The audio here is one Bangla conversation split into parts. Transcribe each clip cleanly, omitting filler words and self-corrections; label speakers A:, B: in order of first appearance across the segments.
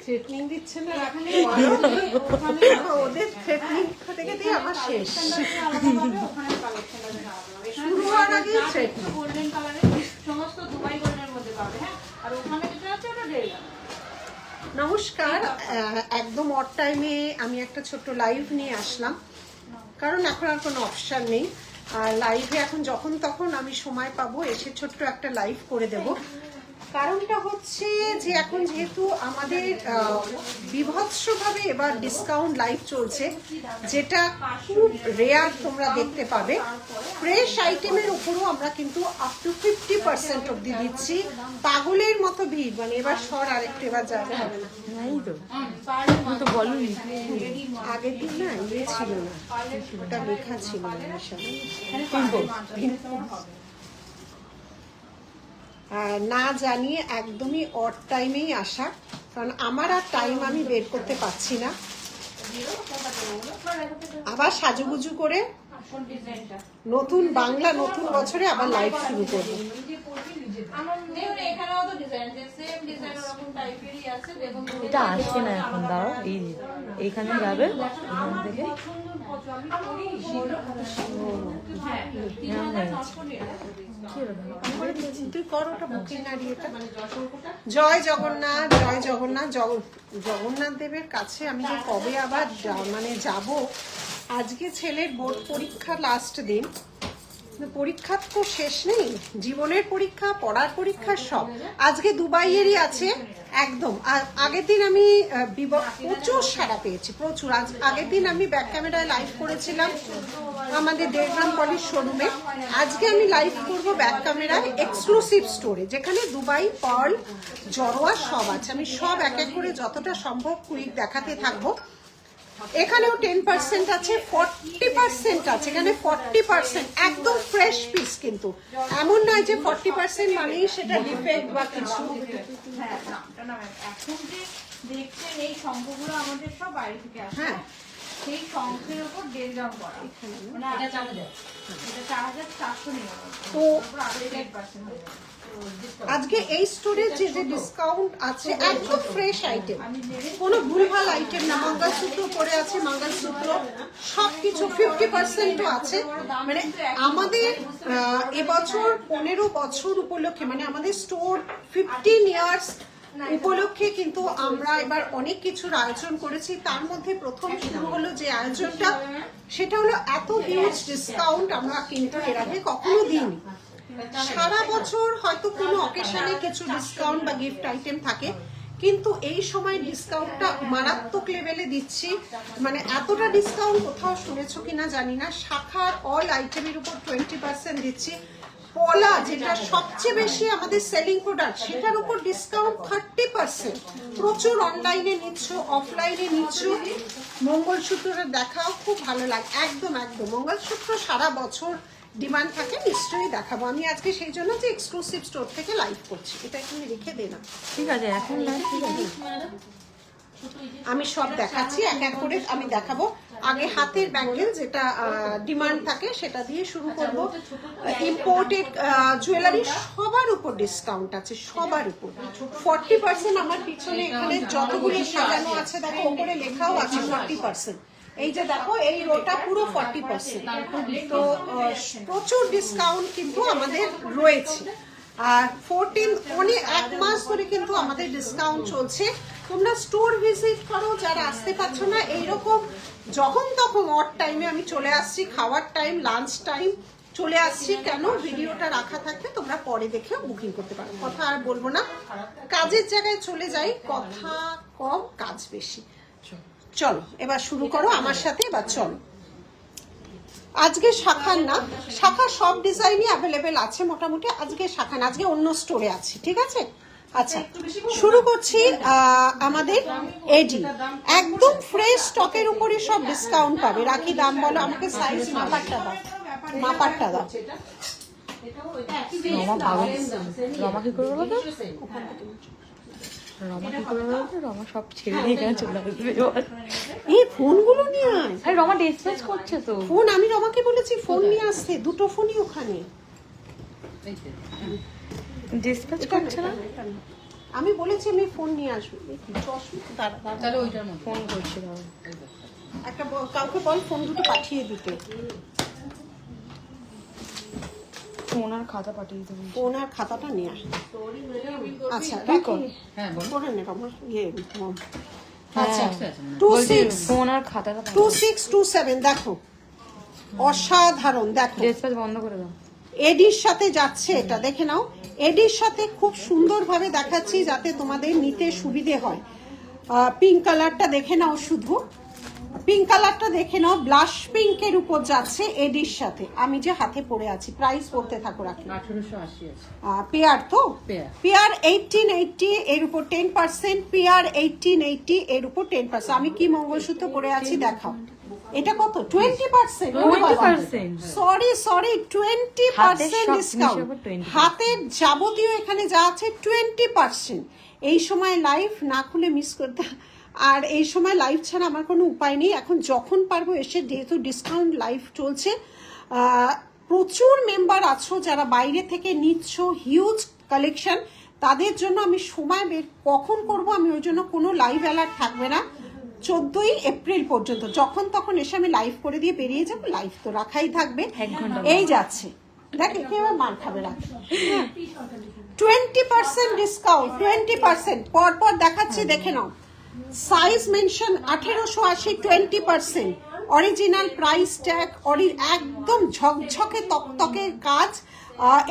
A: থ্রেটনিং দিচ্ছে না, ওদের থ্রেটনিং থেকে দিয়ে আমার শেষ। শুরু হওয়ার আগে গোল্ডেন কালারের সমস্ত দুবাই গোল্ডের মধ্যে পাবে। হ্যাঁ, আর ওখানে যেটা আছে ওটা 1.5 লাখ। নমস্কার, একদম অড টাইমে আমি একটা ছোট্ট লাইভ নিয়ে আসলাম, কারণ এখন আর কোনো অপশন নেই। আর লাইভে এখন যখন তখন আমি সময় পাবো এসে ছোট্ট একটা লাইভ করে দেব। কারণটা হচ্ছে যে এখন যেহেতু আমাদের বিভৎসভাবে এবার ডিসকাউন্ট লাইভ চলছে, যেটা খুব রেয়ার তোমরা দেখতে পাবে। ফ্রেশ আইটেমের উপরও আমরা কিন্তু আপ টু 50% অব্দি দিচ্ছি। পাগলের মতো ভিড়, মানে এবার সর আরেকটু এবার জায়গা হবে না।
B: তো বলুন,
A: আগের দিন না ইয়ে ছিল না, ওটা লেখা ছিল না জানিয়ে একদমই অড টাইমেই আসা, কারণ আমার আর টাইম আমি বের করতে পারছি না। আবার সাজুগুজু করে নতুন বাংলা নতুন বছরে আবার লাইভ শুরু করবো।
B: এটা আসছে না এখন, দাঁড়াও, এইখানে যাবে, এখান থেকে
A: তুই কর ওটা বুকিং আর ইয়েটা। জয় জগন্নাথ, জয় জগন্নাথ। জগন্নাথ দেবের কাছে আমি যে কবে আবার মানে যাব। আজকে ছেলের বোর্ড পরীক্ষা লাস্ট দিন, পরীক্ষার তো শেষ নেই, জীবনের পরীক্ষা, পড়ার পরীক্ষা সব। আজকে দুবাইয়েরই আছে একদম। আগের দিন আমি প্রচুর সাড়া পেয়েছি, প্রচুর। আগের দিন আমি ব্যাক ক্যামেরায় লাইভ করেছিলাম আমাদের 1.5 গ্রাম পলিশ শোরুমে। আজকে আমি লাইভ করব ব্যাক ক্যামেরায় এক্সক্লুসিভ স্টোরে, যেখানে দুবাই, পার্ল, জড়োয়া সব আছে। আমি সব এক এক করে যতটা সম্ভব কুইক দেখাতে থাকবো। এখানেও 10% আছে, 40% আছে। এখানে 40% একদম ফ্রেশ পিস, কিন্তু এমন নয় যে 40% মানেই সেটা ডিফেক্ট বা কিছু।
C: হ্যাঁ, এখন যে দেখছেন এই শঙ্খগুলো আমাদের সব বাইরে থেকে আসে। হ্যাঁ, সেই শঙ্খের উপর 1.5 গ্রাম করা। মানে এটা 4,499।
A: তো আজকে এই স্টোরে যে ডিসকাউন্ট আছে একদম ফ্রেশ আইটেম, কোনো ভুলভাল আইটেম না। মঙ্গলসূত্র পরে আছে, মঙ্গলসূত্র সবকিছু 50%ও আছে। মানে আমাদের এবছর 15 বছর উপলক্ষে, মানে আমাদের স্টোর 15 ইয়ার্স উপলক্ষে কিন্তু আমরা এবার অনেক কিছুর আয়োজন করেছি। তার মধ্যে প্রথম শুরু হলো যে আয়োজনটা, সেটা হলো এত হিউজ ডিসকাউন্ট আমরা কিন্তু এর আগে কখনো দিইনি। সারা বছর হয়তো কোনো অকেশনে কিছু ডিসকাউন্ট বা গিফট আইটেম থাকে, কিন্তু এই সময় ডিসকাউন্টটা মারাত্মক লেভেলে দিচ্ছি। মানে এতটা ডিসকাউন্ট কোথাও শুনেছো কিনা জানি না। শাখার অল আইটেমের উপর 20% দিচ্ছি। পলা, যেটা সবচেয়ে বেশি আমাদের সেলিং প্রোডাক্ট, সেটার উপর ডিসকাউন্ট 30%। প্রচুর অনলাইনে নিচ্ছ, অফলাইনে নিচ্ছ। মঙ্গলসূত্রটা দেখাও, খুব ভালো লাগে। একদম একদম মঙ্গলসূত্র সারা বছর ডিমান্ড থাকে, নিশ্চয়ই দেখাবো। আমি আজকে সেই জন্য যে এক্সক্লুসিভ স্টোর থেকে লাইভ করছি। এটা এখানে রেখে দে না,
B: ঠিক আছে, এখন না, ঠিক আছে,
A: আমি সব দেখাচ্ছি এক এক করে। আমি দেখাবো আগে হাতের ব্যাঙ্গেল, যেটা ডিমান্ড থাকে সেটা দিয়ে শুরু করব। ইম্পোর্টেড জুয়েলারি সবার উপর ডিসকাউন্ট আছে, সবার উপর 40%। আমার পিছনে এখানে যতগুলো সাজানো আছে দেখো, ওপরে লেখাও আছে 40%। এই যে দেখো, এই রোটা পুরো 40%। তো প্রচুর ডিসকাউন্ট কিন্তু আমাদের রয়েছে। আর 14 অনেক এক মাস ধরে কিন্তু আমাদের ডিসকাউন্ট চলছে। তোমরা স্টোর ভিজিট করো যারা আসতে পারছো না। এইরকম যখন তখন অড টাইমে আমি চলে আসছি, খাওয়ার টাইম, লাঞ্চ টাইম চলে আসছি। কেন ভিডিওটা রাখা থাকলে তোমরা পরে দেখে বুকিং করতে পারো। কথা আর বলবো না, কাজের জায়গায় চলে যাই। কথা কম, কাজ বেশি। চলো এবার শুরু করো আমার সাথে। এবার চলো, আজকে শাখার না, শাখা সব ডিজাইনই অ্যাভেলেবেল আছে মোটামুটি। আজকে শাখা না, আজকে অন্য স্টোরে আছে, ঠিক আছে। আচ্ছা, শুরু করছি আমাদের এডি। একদম ফ্রেশ স্টকের উপরে সব ডিসকাউন্ট পাবে। রাখি দাম বলো আমাকে, সাইজ মাপারটা দাও, মাপারটা দাও।
B: রমা পাগল, রমা কি করবো বলো তো, রমা কি করবো বলো তো, রমা সব ছেড়ে দিয়ে এখানে চলে আসবে।
A: এই ফোনগুলো নিয়ে আয়।
B: আরে রমা ডিসপ্যাচ করছে তো
A: ফোন, আমি রমাকে বলেছি ফোন নিয়ে আসতে, দুটো ফোনই ওখানে।
B: ডিসপ্যাচ করছে না।
A: আমি বলেছি আমি ফোন নিয়ে আসবো। দেখি চশমা দাঁড়া দাঁড়া,
C: তাহলে ওইটার মধ্যে
B: ফোন করছি দাও।
A: একটা কাউকে বল ফোন দুটো পাঠিয়ে দিতে।
B: ফোন আর খাতা পাঠিয়ে দিতে বলছি।
A: ফোন আর খাতাটা নিয়ে আস। আচ্ছা
B: তুই কর।
C: হ্যাঁ বল
A: করে নে আমার ইয়ে
B: হ্যাঁ,
A: আচ্ছা
B: বলছি
A: 26
B: ফোন আর খাতাটা
A: 2627 দেখো অসাধারণ। দেখো
B: ডেসপ্যাচ বন্ধ করে দাও।
A: এডির সাথে যাচ্ছে এটা, দেখে নাও। এডির সাথে খুব সুন্দরভাবে দেখাচ্ছি যাতে তোমাদের নিতে সুবিধে হয়। পিঙ্ক কালারটা দেখে নাও, শুধু পিঙ্ক কালারটা দেখে নাও, ব্লাশ পিঙ্কের উপর যাচ্ছে এডির সাথে। আমি যে হাতে পড়ে আছি, প্রাইস বলতে থাকো রাখি।
C: 1880 আছে
A: পেয়ার তো
C: পেয়ার।
A: পেয়ার 1880 এর উপর 10%, পেয়ার 1880 এর উপর 10%। আমি কি মঙ্গলসূত্র পরে আছি দেখাও। এটা কত? 20%।
B: 20%?
A: সরি 20%
B: হাতের সব
A: ডিসকাউন্ট।
B: জিনিসের উপর 20%।
A: হাতের যাবতীয় এখানে যা আছে 20%। এই সময় লাইভ না খুলে মিস করতে, আর এই সময় লাইভ ছাড়া আমার কোনো উপায় নেই। এখন যখন পারবো এসে, যেহেতু ডিসকাউন্ট লাইভ চলছে, প্রচুর মেম্বার আছো যারা বাইরে থেকে নিচ্ছ হিউজ কালেকশন, তাদের জন্য আমি সময় বের কখন করব, আমি ওই জন্য কোনো লাইভ অ্যালার্ট থাকবে না 14ই এপ্রিল পর্যন্ত। যখন তখন এসে আমি লাইভ করে দিয়ে বেরিয়ে যাবো। লাইভ তো রাখাই থাকবে।
B: 1 ঘন্টা
A: এই যাচ্ছে, দেখ একে আবার মার খাবে রাখ। 20% ডিসকাউন্ট, 20% পরপর দেখাচ্ছি, দেখে নাও। Size mention 1880, 20%। Original price tag, একদম ঝকঝকে তকতকে কাজ।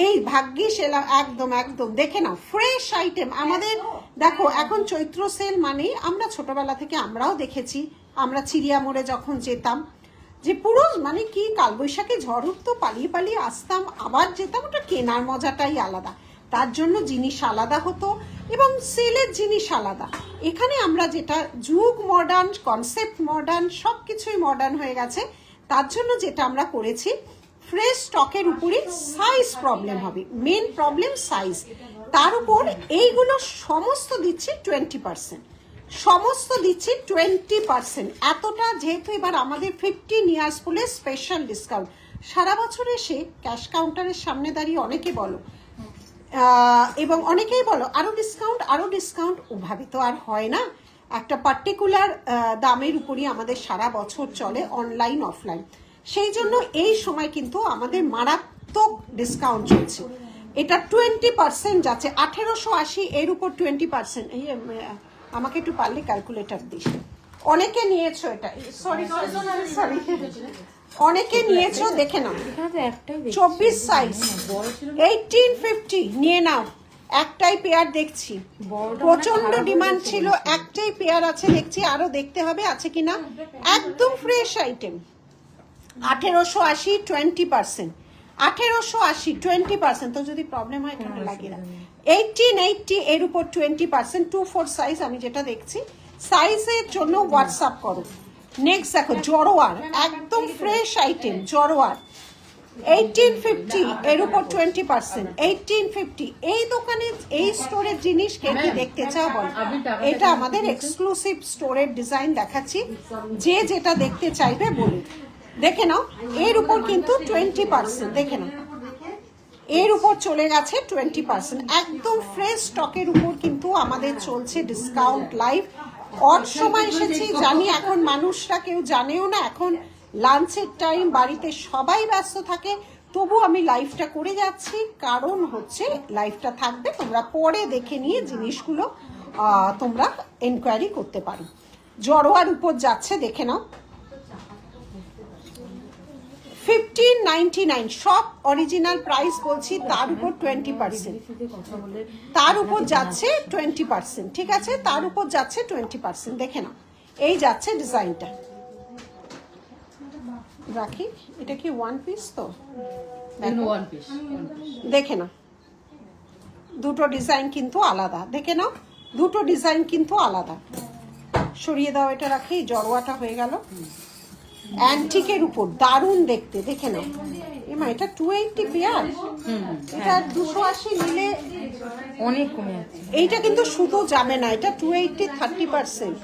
A: এই ভাগ্যিস এলাম, একদম একদম দেখে নাও, ফ্রেশ আইটেম আমাদের। দেখো এখন চৈত্র সেল মানে, আমরা ছোটবেলা থেকে আমরাও দেখেছি, আমরা চিড়িয়া মোড়ে যখন যেতাম, যে পুরো মানে কি কালবৈশাখী ঝড় উঠতো, পালিয়ে পালিয়ে আসতাম, আবার যেতাম, ওটা কেনার মজাটাই আলাদা। তার জন্য জিনিস আলাদা হতো এবং সেলের জিনিস আলাদা। এখানে আমরা যেটা যুগ মডার্ন, কনসেপ্ট মডার্ন, সব কিছুই মডার্ন হয়ে গেছে। তার জন্য যেটা আমরা করেছি, ফ্রেশ স্টকের উপরে সাইজ প্রবলেম হবে, মেন প্রবলেম সাইজ। তার উপর এইগুলো সমস্ত দিচ্ছি 20%, সমস্ত দিচ্ছি 20%। এতটা যেহেতু এবার আমাদের 15 ইয়ার্স বলে স্পেশাল ডিসকাউন্ট। সারা বছর এসে ক্যাশ কাউন্টারের সামনে দাঁড়িয়ে অনেকে বলো, এবং অনেকেই বলো আরো ডিসকাউন্ট আরো ডিসকাউন্ট, ওভাবে তো আর হয় না। একটা পার্টিকুলার দামের উপরই আমাদের সারা বছর চলে, অনলাইন অফলাইন। সেই জন্য এই সময় কিন্তু আমাদের মারাত্মক ডিসকাউন্ট চলছে। এটা 20% যাচ্ছে 1880, এর উপর 20%। এই আমাকে একটু পারলে ক্যালকুলেটর দিস। অনেকে নিয়েছো এটা, সরি সরি, অনেকে নিয়েছো, দেখে নাও।
B: এখানে তো একটাই দেখছি।
A: 24 সাইজ 1850 নিয়ে নাও। একটাই পেয়ার দেখছি, প্রচন্ড ডিমান্ড ছিল, একটাই পেয়ার আছে দেখছি, আরো দেখতে হবে আছে কিনা। একদম ফ্রেশ আইটেম। 1880, 20%। 1880, 20%। তো যদি প্রবলেম হয় এখানে লাগিয়ে দাও। 1880 এর উপর 20%, 24 সাইজ আমি যেটা দেখছি। সাইজের জন্য হোয়াটসঅ্যাপ করো। নেক্সট দেখো জড়োয়ার, একদম ফ্রেশ আইটেম জড়োয়ার 1850 এর উপর 20%, 1850। এই দোকানে এই স্টোরের জিনিস কে কি দেখতে চাও বল। এটা আমাদের এক্সক্লুসিভ স্টোরের ডিজাইন দেখাচ্ছি, যে যেটা দেখতে চাইবে বলুন। দেখে নাও, এর উপর কিন্তু 20%, দেখে নাও এর উপর চলে গেছে 20%। একদম ফ্রেশ স্টকের উপর কিন্তু আমাদের চলছে ডিসকাউন্ট লাইভ। অড সময় এসেছি জানি, এখন মানুষরা কেউ জানেও না, এখন লাঞ্চের টাইম, বাড়িতে সবাই ব্যস্ত থাকে, তবু আমি লাইভটা করে যাচ্ছি। কারণ হচ্ছে লাইভটা থাকবে, তোমরা পরে দেখে নিয়ে জিনিসগুলো তোমরা এনকোয়ারি করতে পারো। জড়োয়ার উপর যাচ্ছে, দেখে নাও 1599, সব অরিজিনাল প্রাইস বলছি, তার উপর 20%, তার উপর যাচ্ছে 20%, ঠিক আছে, তার উপর যাচ্ছে 20%। দেখে নাও, এই যাচ্ছে ডিজাইনটা। রাখি, এটা কি ওয়ান পিস? তো
C: ওয়ান পিস
A: দেখে নাও, দুটো ডিজাইন কিন্তু আলাদা, দেখে নাও দুটো ডিজাইন কিন্তু আলাদা। সরিয়ে দাও, এটা রাখি, জড়োয়াটা হয়ে গেল। অ্যান্টিকের উপর দারুণ দেখতে, দেখে নাও। এমা এটা 280 পেয়ার, এটা 280 নিলে
B: অনেক কমে যাচ্ছে।
A: এইটা কিন্তু শুধু যাবে না, এটা 280, 30%।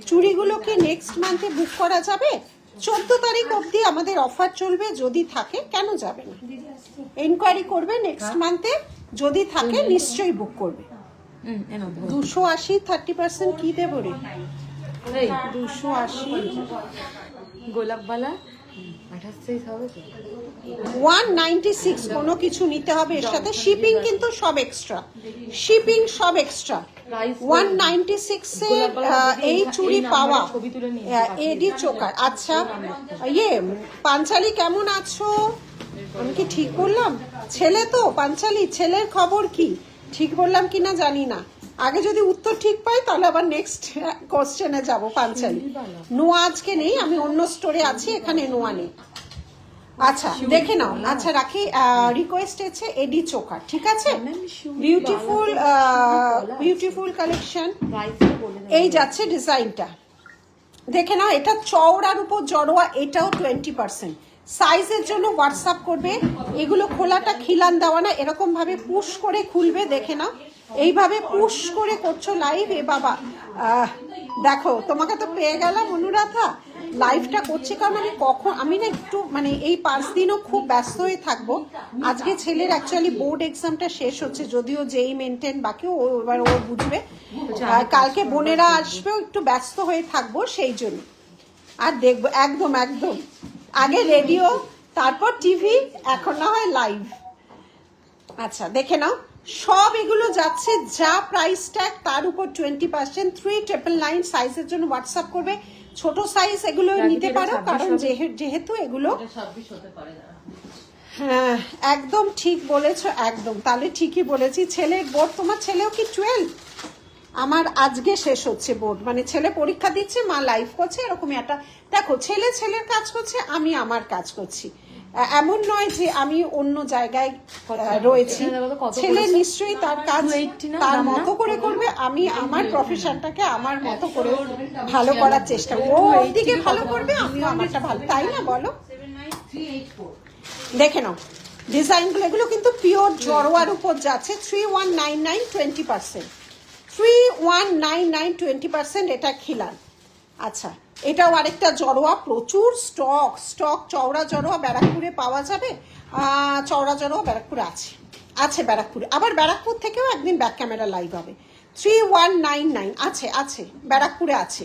A: চুড়িগুলোকে নেক্সট মান্থে বুক করা যাবে, 14 তারিখ অবধি আমাদের অফার চলবে, যদি থাকে কেন যাবে না, এনকোয়ারি করবে নেক্সট মান্থে, যদি থাকে নিশ্চয়ই বুক করবে।
B: এনো
A: 280 30% কি দেবো রে?
B: এই
A: 280
B: গোলাপবালা 28 হবে তো
A: 196 কোনো কিছু নিতে হবে এর সাথে। শিপিং কিন্তু সব এক্সট্রা, শিপিং সব এক্সট্রা। 196 এর এই চুড়ি পাওয়া এডি চোকার। আচ্ছা ইয়ে পাঞ্চালি কেমন আছো? আমি কি ঠিক বললাম? ছেলে তো পাঞ্চালি, ছেলের খবর কি? ঠিক বললাম কিনা জানি না। আগে যদি উত্তর ঠিক পাই তাহলে আবার নেক্সট কোশ্চেনে যাব। পাঞ্চালি নোয়া আজকে নেই, আমি অন্য স্টোরে আছি, এখানে নোয়া নেই। আচ্ছা দেখে নাও। আচ্ছা রাখি, রিকোয়েস্ট এসেছে এডি চোকার, ঠিক আছে? Beautiful beautiful collection. এই যাচ্ছে ডিজাইনটা, দেখে নাও। এটা চওড়ার উপর জড়োয়া, এটাও 20%। সাইজের জন্য হোয়াটসঅ্যাপ করবে। এগুলো খোলাটা খিলান দেওয়া না, এরকম ভাবে পুশ করে খুলবে। দেখে নাও, এইভাবে পুশ করে করছো লাইভ। এ বাবা দেখো, তোমাকে তো পেয়ে গেলাম অনুরাধা। লাইভটা করছি কারণ আমি না একটু মানে এই 5 দিনও খুব ব্যস্ত হয়ে থাকবো। আজকে ছেলের অ্যাকচুয়ালি বোর্ড এক্সামটা শেষ হচ্ছে, যদিও যেই মেনটেন বাকি এবার ও বুঝবে। কালকে বোনেরা আসবেও, একটু ব্যস্ত হয়ে থাকবো সেই জন্য। আর দেখবো একদম একদম আগে রেডিও, তারপর টিভি, এখন না হয় লাইভ। আচ্ছা দেখে নাও, সব এগুলো যাচ্ছে যা প্রাইস ট্যাগ তার উপর 20%। 3999 সাইজের জন্য হোয়াটসঅ্যাপ করবে। ছোট সাইজ এগুলো নিতে পারো, কারণ যেহেতু এগুলো হ্যাঁ একদম ঠিক বলেছো, একদম। তাহলে ঠিকই বলেছি। ছেলের বোর্ড, তোমার ছেলেও কি 12? আমার আজকে শেষ হচ্ছে বোর্ড, মানে ছেলে পরীক্ষা দিচ্ছে, মা লাইভ করছে, এরকমই একটা। দেখো, ছেলে ছেলের কাজ করছে, আমি আমার কাজ করছি। এমন নয় যে আমি অন্য জায়গায় রয়েছি। ছেলে নিশ্চয়ই তার কাজ তার মতো করে করবে, আমি আমার প্রফেশনটাকে আমার মতো করে ভালো করার চেষ্টা করব। ও ওদিকে ভালো করবে, আমিও আমারটা ভালো, তাই না বলো? দেখে নাও ডিজাইনগুলো, এগুলো কিন্তু পিওর জড়োয়ার উপর যাচ্ছে। 3199 20%, 3199 20%। এটা খিলান। আচ্ছা এটাও আরেকটা জড়োয়া, প্রচুর স্টক চওড়া জড়োয়া ব্যারাকপুরে পাওয়া যাবে। চওড়া জড়োয়া ব্যারাকপুরে আছে ব্যারাকপুরে। আবার ব্যারাকপুর থেকেও একদিন ব্যাক ক্যামেরা লাইভ হবে। 3199 আছে ব্যারাকপুরে আছে।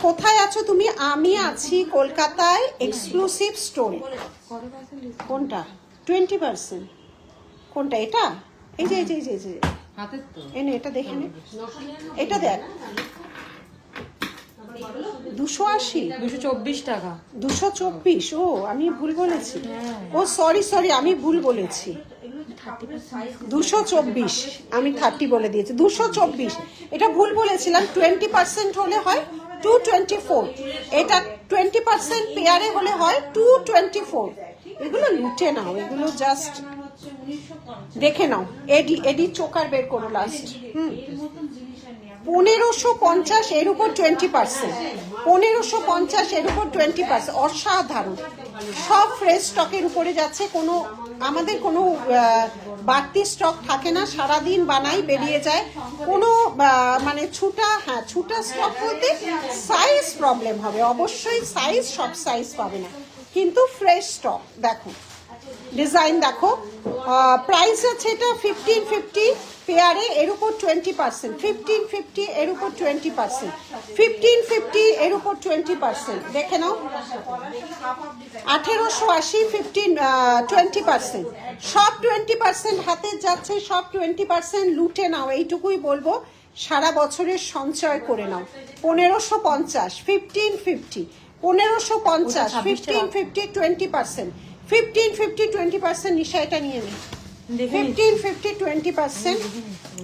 A: কোথায় আছো তুমি? আমি আছি কলকাতায় এক্সক্লুসিভ স্টোরে। কোনটা 20%? কোনটা এটা? এই যে এনে এটা দেখে নে, এটা দেখ। 280
B: 224 টাকা।
A: 224? ও আমি ভুল বলেছি। ও সরি আমি ভুল বলেছি। 224, আমি 30 বলে দিয়েছি। 224 এটা ভুল বলেছিলাম। 20% হলে হয় 224, এটা 20% পেয়ারে হলে হয় 224। এগুলো লুটে নাও, এগুলো জাস্ট দেখে নাও। এডি চোকার বের করো লাস্ট। 1550 এর উপর 20%, 1550 এর উপর 20%। অসাধারণ, সব ফ্রেশ স্টকের উপরে যাচ্ছে। আমাদের কোনো বাড়তি স্টক থাকে না, সারাদিন বানাই বেরিয়ে যায়। কোনো মানে ছুটা স্টক বলতে সাইজ প্রবলেম হবে অবশ্যই, সাইজ সব সাইজ পাবে না, কিন্তু ফ্রেশ স্টক। দেখো ডিজাইন দেখো, প্রাইস আছে এটা 1550 পেয়ারে, এর উপর 20%। 1550 এর উপর 20%, 1550 এর উপর 20%। দেখে নাও 1880, 20%। সব 20% হাতে যাচ্ছে, সব 20%। লুটে নাও, এইটুকুই বলবো। সারা বছরের সঞ্চয় করে নাও। 1550, 1550, 1550, 1550, 20%, 1550, 20%। নিশা এটা নিয়ে নে, 1550, 20%।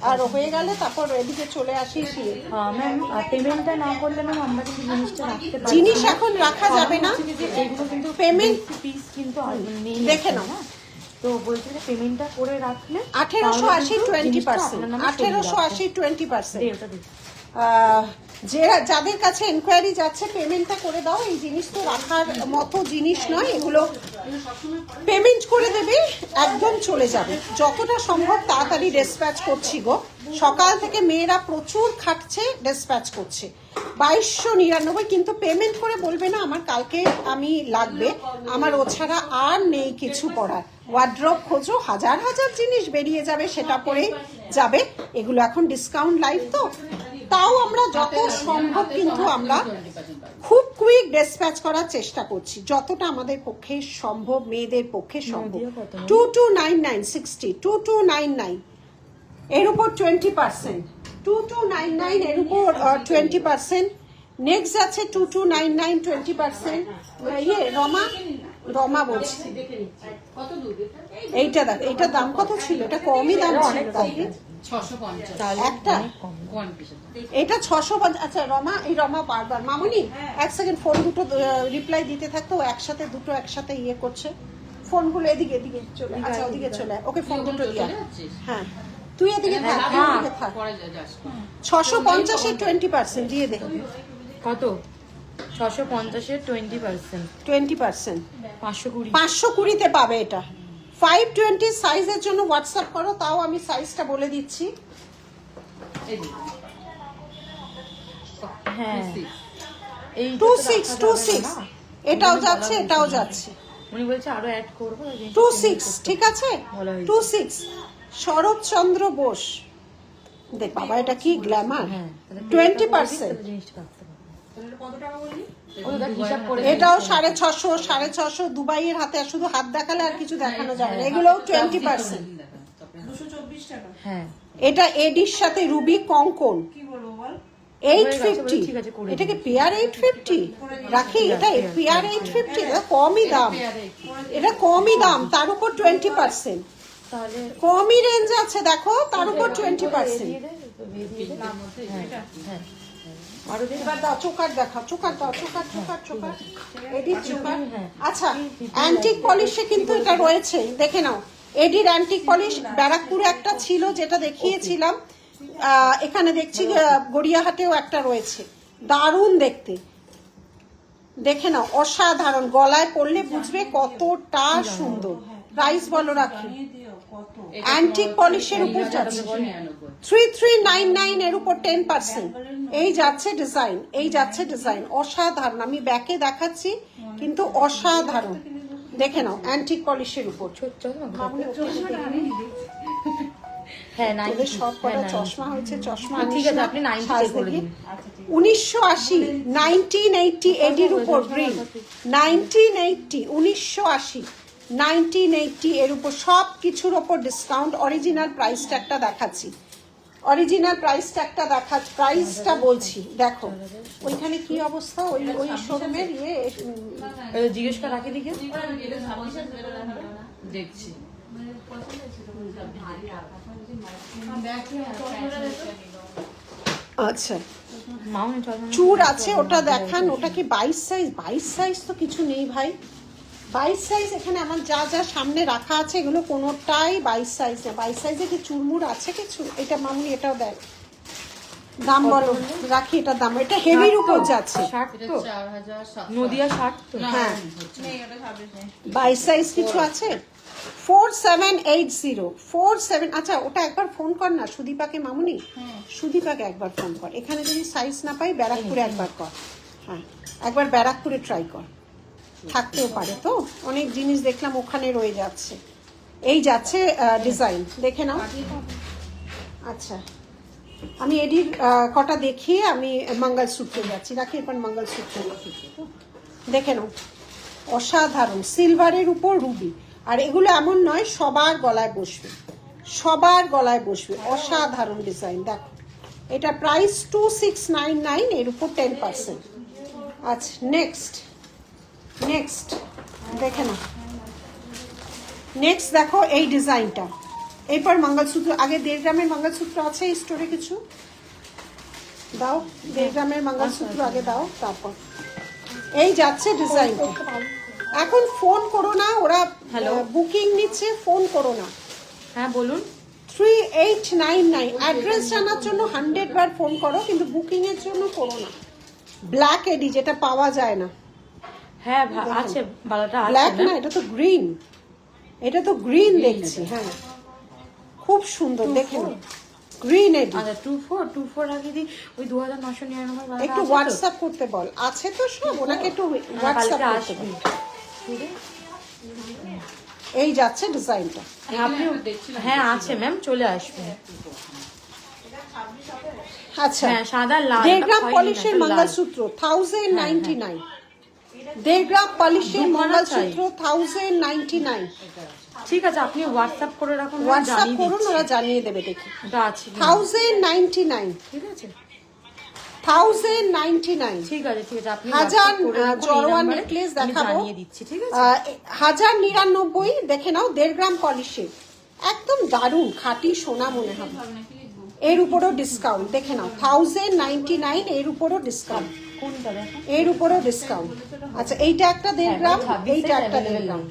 A: আর হয়ে গেলে তারপর এদিকে চলে আসিস।
B: ম্যাম পেমেন্টটা না করলে ম্যাম আমরা কিন্তু জিনিসটা রাখতে পারি।
A: জিনিস এখন রাখা যাবে না,
B: এইগুলো কিন্তু
A: পেমেন্ট
B: পিস কিন্তু
A: দেখে নাও।
B: তো বলছি যে পেমেন্টটা করে রাখলে
A: 1880, 20%, 1880, 20%। যাদের কাছে এনকোয়ারি যাচ্ছে পেমেন্টটা করে দাও। এই জিনিস তো রাখার মতো জিনিস নয়, এগুলো পেমেন্ট করে দেবে, একদম চলে যাবে। যতটা সম্ভব তাড়াতাড়ি ডিসপ্যাচ করছি গো। সকাল থেকে মেয়েরা প্রচুর খাটছে, ডিসপ্যাচ করছে। 2299, কিন্তু পেমেন্ট করে বলবে না আমার কালকে আমি লাগবে, আমার ও ছাড়া আর নেই কিছু করার। ওয়ার্ড্রোব খোঁজো, হাজার হাজার জিনিস বেরিয়ে যাবে, সেটা পরে যাবে। এগুলো এখন ডিসকাউন্ট লাইভ তো, তাও আমরা যত সম্ভব কিন্তু আমরা খুব কুইক ডিসপ্যাচ করার চেষ্টা করছি, যতটা আমাদের পক্ষে সম্ভব, মেয়েদের পক্ষে সম্ভব। 2299 2299 এর উপর 20%, 2299 এর উপর 20%। নেক্সট আছে 2299 20%। ইয়ে রমা বলছি, এইটা দেখ, এইটার দাম কত ছিল? এটা কমই দাম ছিল একটা, এটা 650। আচ্ছা রমা, এই রমা বারবার, মামুনি এক সেকেন্ড ফোন দুটো রিপ্লাই দিতে থাকতো, একসাথে দুটো একসাথে ইয়ে করছে, ফোনগুলো এদিকে এদিকে চলে, আচ্ছা ওদিকে চলে, ওকে ফোন দুটো দিয়া। হ্যাঁ তুই এদিকে থাক, তুই এদিকে থাক। 650 এর 20% দিয়ে দে।
B: কত? 650 এর 20%,
A: 20%
B: 520।
A: 520 তে পাবে এটা। 520 সাইজের জন্য হোয়াটসঅ্যাপ করো, তাও আমি সাইজটা বলে দিচ্ছি।
B: হ্যাঁ এই
A: 26 এটাও যাচ্ছে, এটাও যাচ্ছে।
B: উনি বলছে আরো অ্যাড করব।
A: 26 ঠিক আছে, 26 শরৎচন্দ্র বোস। দেখ বাবা এটা কি গ্ল্যামার। 20% এটাও 650 দুবাইয়ের হাতে, শুধু হাত দেখালে আর কিছু দেখানো যাবে না। এগুলো 20%।
B: হ্যাঁ
A: এটা এডির সাথে রুবি কঙ্কন 850। এটাকে পেয়ার 850 রাখি, এটা পেয়ার 850, এটা কমই দাম, এটা কমই দাম, তার উপর 20%।
B: তাহলে
A: কমই রেঞ্জ আছে দেখো, তার উপর 20%।
B: আরো
A: এবার দাও চোকার দেখাও, চোকার দাও, চোকার চোকার চোকার, এডির চোকার। আচ্ছা অ্যান্টিক পলিশে কিন্তু এটা রয়েছে, দেখে নাও। এডির অ্যান্টিক পলিশ ব্যারাকপুরে একটা ছিল যেটা দেখিয়েছিলাম, এখানে দেখছি গড়িয়াহাটেও একটা রয়েছে, দারুণ দেখতে, দেখে নাও, অসাধারণ। গলায় পরলে বুঝবে কতটা সুন্দর। প্রাইস বলো রাখি, অ্যান্টিক পলিশের উপর যাচ্ছে 3399 এর উপর 10%। এই যাচ্ছে ডিজাইন, এই যাচ্ছে ডিজাইন, অসাধারণ। আমি ব্যাকে দেখাচ্ছি কিন্তু অসাধারণ, দেখে নাও অ্যান্টিক পলিশের উপর।
B: হ্যাঁ
A: তোদের সব কটা চশমা হয়েছে, চশমা
B: ঠিক আছে, আপনি 90 করে দিন।
A: 1980 1980 এডির উপর গ্রিন 1980 1980 1980 এর উপর সব কিছুর উপর ডিসকাউন্ট। অরিজিনাল প্রাইস ট্যাগটা দেখাচ্ছি, অরিজিনাল প্রাইস ট্যাগটা দেখাচ্ছি, প্রাইসটা বলছি দেখো। ওইখানে কি অবস্থা, ওই ওই শোরুমের ইয়ে
B: জিজ্ঞেস করে রাখি দিকে
C: দেখছি।
A: আচ্ছা চুর আছে, ওটা দেখান। ওটা কি 22 সাইজ? 22 সাইজ তো কিছু নেই ভাই, 22 সাইজ এখানে আমার যা যা সামনে রাখা আছে এগুলো কোনোটাই 22 সাইজ না। 22 সাইজে কি চুরমুর আছে কিছু? এটা মামুনি এটাও দেখ, দাম বলো রাখি, এটা দাম, এটা হেভির উপর যাচ্ছে।
B: নদিয়া 60 তো।
A: হ্যাঁ 22 সাইজ কিছু আছে? 4780 47। আচ্ছা ওটা একবার ফোন কর না সুদীপাকে, মামুনি সুদীপাকে একবার ফোন কর। এখানে যদি সাইজ না পাই ব্যারাকপুরে একবার কর, হ্যাঁ একবার ব্যারাকপুরে ট্রাই কর, থাকতেও পারে তো। অনেক জিনিস দেখলাম ওখানে রয়ে যাচ্ছে। এই যাচ্ছে ডিজাইন, দেখে নাও। আচ্ছা আমি এডির কটা দেখিয়ে আমি মঙ্গলসূত্রে যাচ্ছি, রাখি এবার মঙ্গলসূত্রে দেখে নাও, অসাধারণ। সিলভারের উপর রুবি, আর এগুলো এমন নয় সবার গলায় বসবে, সবার গলায় বসবে, অসাধারণ ডিজাইন। দেখো এটা প্রাইস 2699, এর উপর 10%। আচ্ছা নেক্সট নেক্সট দেখে না, নেক্সট দেখো এই ডিজাইনটা। এরপর মঙ্গলসূত্র, আগে 1.5 গ্রামের মঙ্গলসূত্র আছে এই স্টোরে কিছু দাও, 1.5 গ্রামের মঙ্গলসূত্র আগে দাও, তারপর এই যাচ্ছে ডিজাইনটা। এখন ফোন করো না, ওরা বুকিং নিচ্ছে, ফোন করো না।
B: হ্যাঁ বলুন।
A: 3899 অ্যাড্রেস জানার জন্য 100 বার ফোন করো, কিন্তু বুকিং এর জন্য করো না। ব্ল্যাক এডি যেটা পাওয়া যায় না।
B: হ্যাঁ আছে, বালাটা আছে।
A: ব্ল্যাক না, এটা তো গ্রিন, এটা তো গ্রিন দেখছি। হ্যাঁ খুব সুন্দর, দেখে নাও গ্রিন এডি।
B: আচ্ছা 24 রাখি দি, ওই 2999 বালাটা
A: একটু হোয়াটসঅ্যাপ করতে বল, আছে তো সব, ওনাকে একটু হোয়াটসঅ্যাপ করতে বল। এই যাচ্ছে ডিজাইনটা।
B: আপনি হ্যাঁ আছে ম্যাম, চলে আসবেন।
A: আচ্ছা,
B: হ্যাঁ সাদা লাল
A: 1.5 গ্রাম পলিশের মঙ্গলসূত্র 1099, 1.5 গ্রাম পলিশের মঙ্গলসূত্র 1099।
B: ঠিক আছে, আপনি হোয়াটসঅ্যাপ করে রাখুন,
A: হোয়াটসঅ্যাপ করুন, ওরা জানিয়ে দেবে। দেখি
B: এটা আছে
A: 1099,
B: ঠিক আছে
A: 1099।
B: ঠিক আছে ঠিক আছে, আপনি
A: হাজার
B: WhatsApp করে রাখুন, এই
A: জড়োয়া
B: নাম্বারে
A: নেকলেস
B: আমি
A: দেখাবো,
B: জানিয়ে দিচ্ছি, ঠিক আছে
A: 1099 দেখে নাও। 1.5 গ্রাম পলিশের একদম দারুণ খাঁটি সোনা মনে হবে। এর উপরও ডিসকাউন্ট দেখে নাও, 1099, এর উপরও ডিসকাউন্ট,
B: কোনটা দেখো?
A: এর উপরও ডিসকাউন্ট। আচ্ছা, এইটা একটা 1.5 গ্রাম, এইটা একটা 1.5 গ্রাম,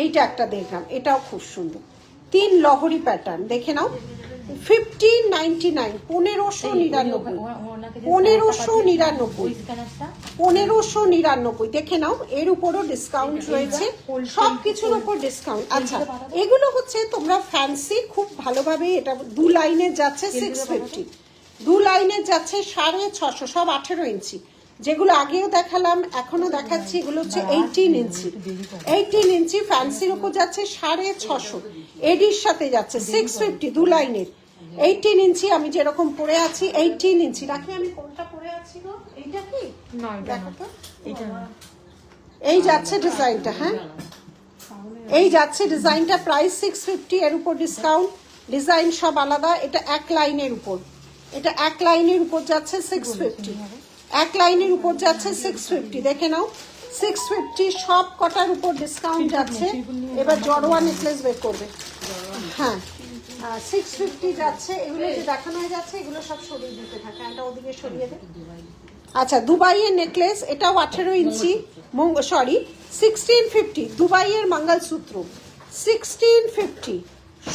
A: এইটা একটা 1.5 গ্রাম, এটাও খুব সুন্দর। 3 লহরি প্যাটার্ন দেখে নাও, 1599, 1599, 1599 দেখে নাও। এর উপরও ডিসকাউন্ট রয়েছে, সবকিছুর উপর ডিসকাউন্ট। আচ্ছা, এগুলো হচ্ছে তোমরা ফ্যান্সি খুব ভালোভাবে, এটা 2 লাইনের যাচ্ছে 650, 2 লাইনের যাচ্ছে 650, সব 18 ইঞ্চি। যেগুলো আগেও দেখালাম এখনো দেখাচ্ছি, এগুলো হচ্ছে 18 ইঞ্চি, 18 ইঞ্চি ফ্যান্সির উপর যাচ্ছে 650, এডির সাথে যাচ্ছে 650, 2 লাইনের 18 ইঞ্চি। আমি যেরকম পরে আছি 18 ইঞ্চি রাখি, আমি কোনটা পরে আছি গো, এইটা কি দেখো তো, এই যাচ্ছে ডিজাইনটা। হ্যাঁ, এই যাচ্ছে ডিজাইনটা, প্রাইস 650, এর উপর ডিসকাউন্ট, ডিজাইন সব আলাদা। এটা 1 লাইনের উপর, এটা 1 লাইনের উপর যাচ্ছে 650, 1 লাইনের উপর যাচ্ছে 650 দেখে নাও, 650 সব কটার উপর ডিসকাউন্ট যাচ্ছে। এবার জড়োয়া নেকলেস বের করবে। হ্যাঁ 650 যাচ্ছে, এগুলো যে দেখানো হয়ে যাচ্ছে এগুলো সব সরিয়ে দিতে থাকে, এটা ওদিকে সরিয়ে দে। আচ্ছা, দুবাইয়ের নেকলেস, এটাও 18 ইঞ্চি, সরি 1650, দুবাইয়ের মঙ্গলসূত্র 1650,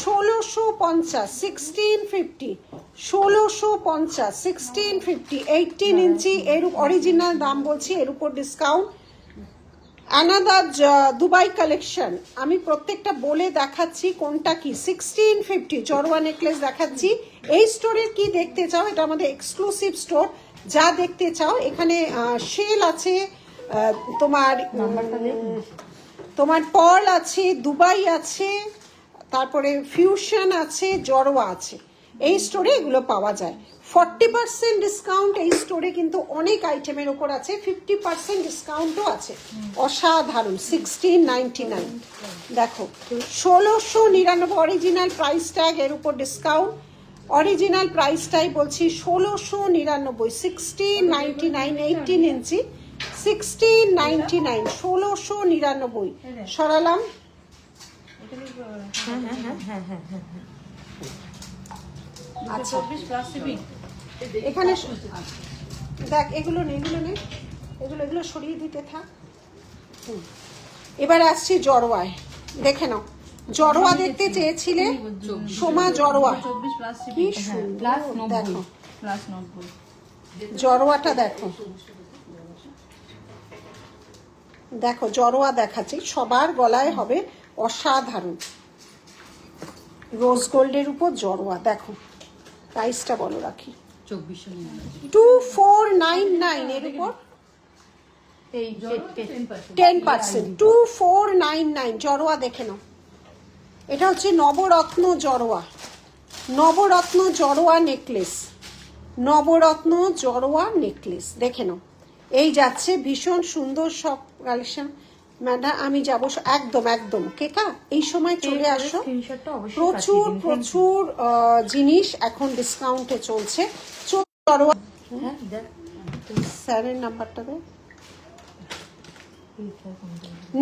A: 1650, 1650, 1650, 1650, 18 ইঞ্চি, এর অরিজিনাল দাম বলছি, এর উপর ডিসকাউন্ট। অ্যানাদার দুবাই কালেকশন, আমি প্রত্যেকটা বলে দেখাচ্ছি কোনটা কি। 1650 জড়োয়া নেকলেস দেখাচ্ছি। এই স্টোরের কি দেখতে চাও, এটা আমাদের এক্সক্লুসিভ স্টোর, যা দেখতে চাও এখানে শেল আছে, তোমার পার্ল আছে, দুবাই আছে, তারপরে ফিউশন আছে, জড়োয়া আছে। এই স্টোরে এগুলো পাওয়া যায়। 40% ডিসকাউন্ট এই স্টোরে কিন্তু অনেক আইটেমের ওপর আছে, 50% ডিসকাউন্টও আছে, অসাধারণ। 1699 দেখো, 1699 অরিজিনাল প্রাইস ট্যাগ, এর উপর ডিসকাউন্ট, অরিজিনাল প্রাইসটাই বলছি 1699, 1699, 18 ইঞ্চি 1699, 1699 সরালাম। আচ্ছা, এখানে দেখ, এগুলো নেই, এগুলো সরিয়ে দিতে থাক। এবার আসছি জড়োয়ায়, দেখে নাও। জড়োয়া দেখতে চেয়েছিলে, সোমা জড়োয়া কি সুন্দর, দেখো জড়োয়াটা, দেখো দেখো জড়োয়া দেখাচ্ছি, সবার গলায় হবে, অসাধারণ রোজ গোল্ডের উপর জড়োয়া। দেখো প্রাইসটা বলো রাখি, 2499, এর উপর 10%, 2499 জড়োয়া দেখে নাও। এটা হচ্ছে নবরত্ন জড়োয়া, নবরত্ন জড়োয়া নেকলেস, নবরত্ন জড়োয়া নেকলেস দেখে নাও। এই যাচ্ছে ভীষণ সুন্দর সব কালেকশন। ম্যাডাম আমি যাবো একদম একদম, কেকা এই সময় চলে আসো, প্রচুর প্রচুর জিনিস এখন ডিসকাউন্টে চলছে। জড়োয়া স্যারের নাম্বারটা দে।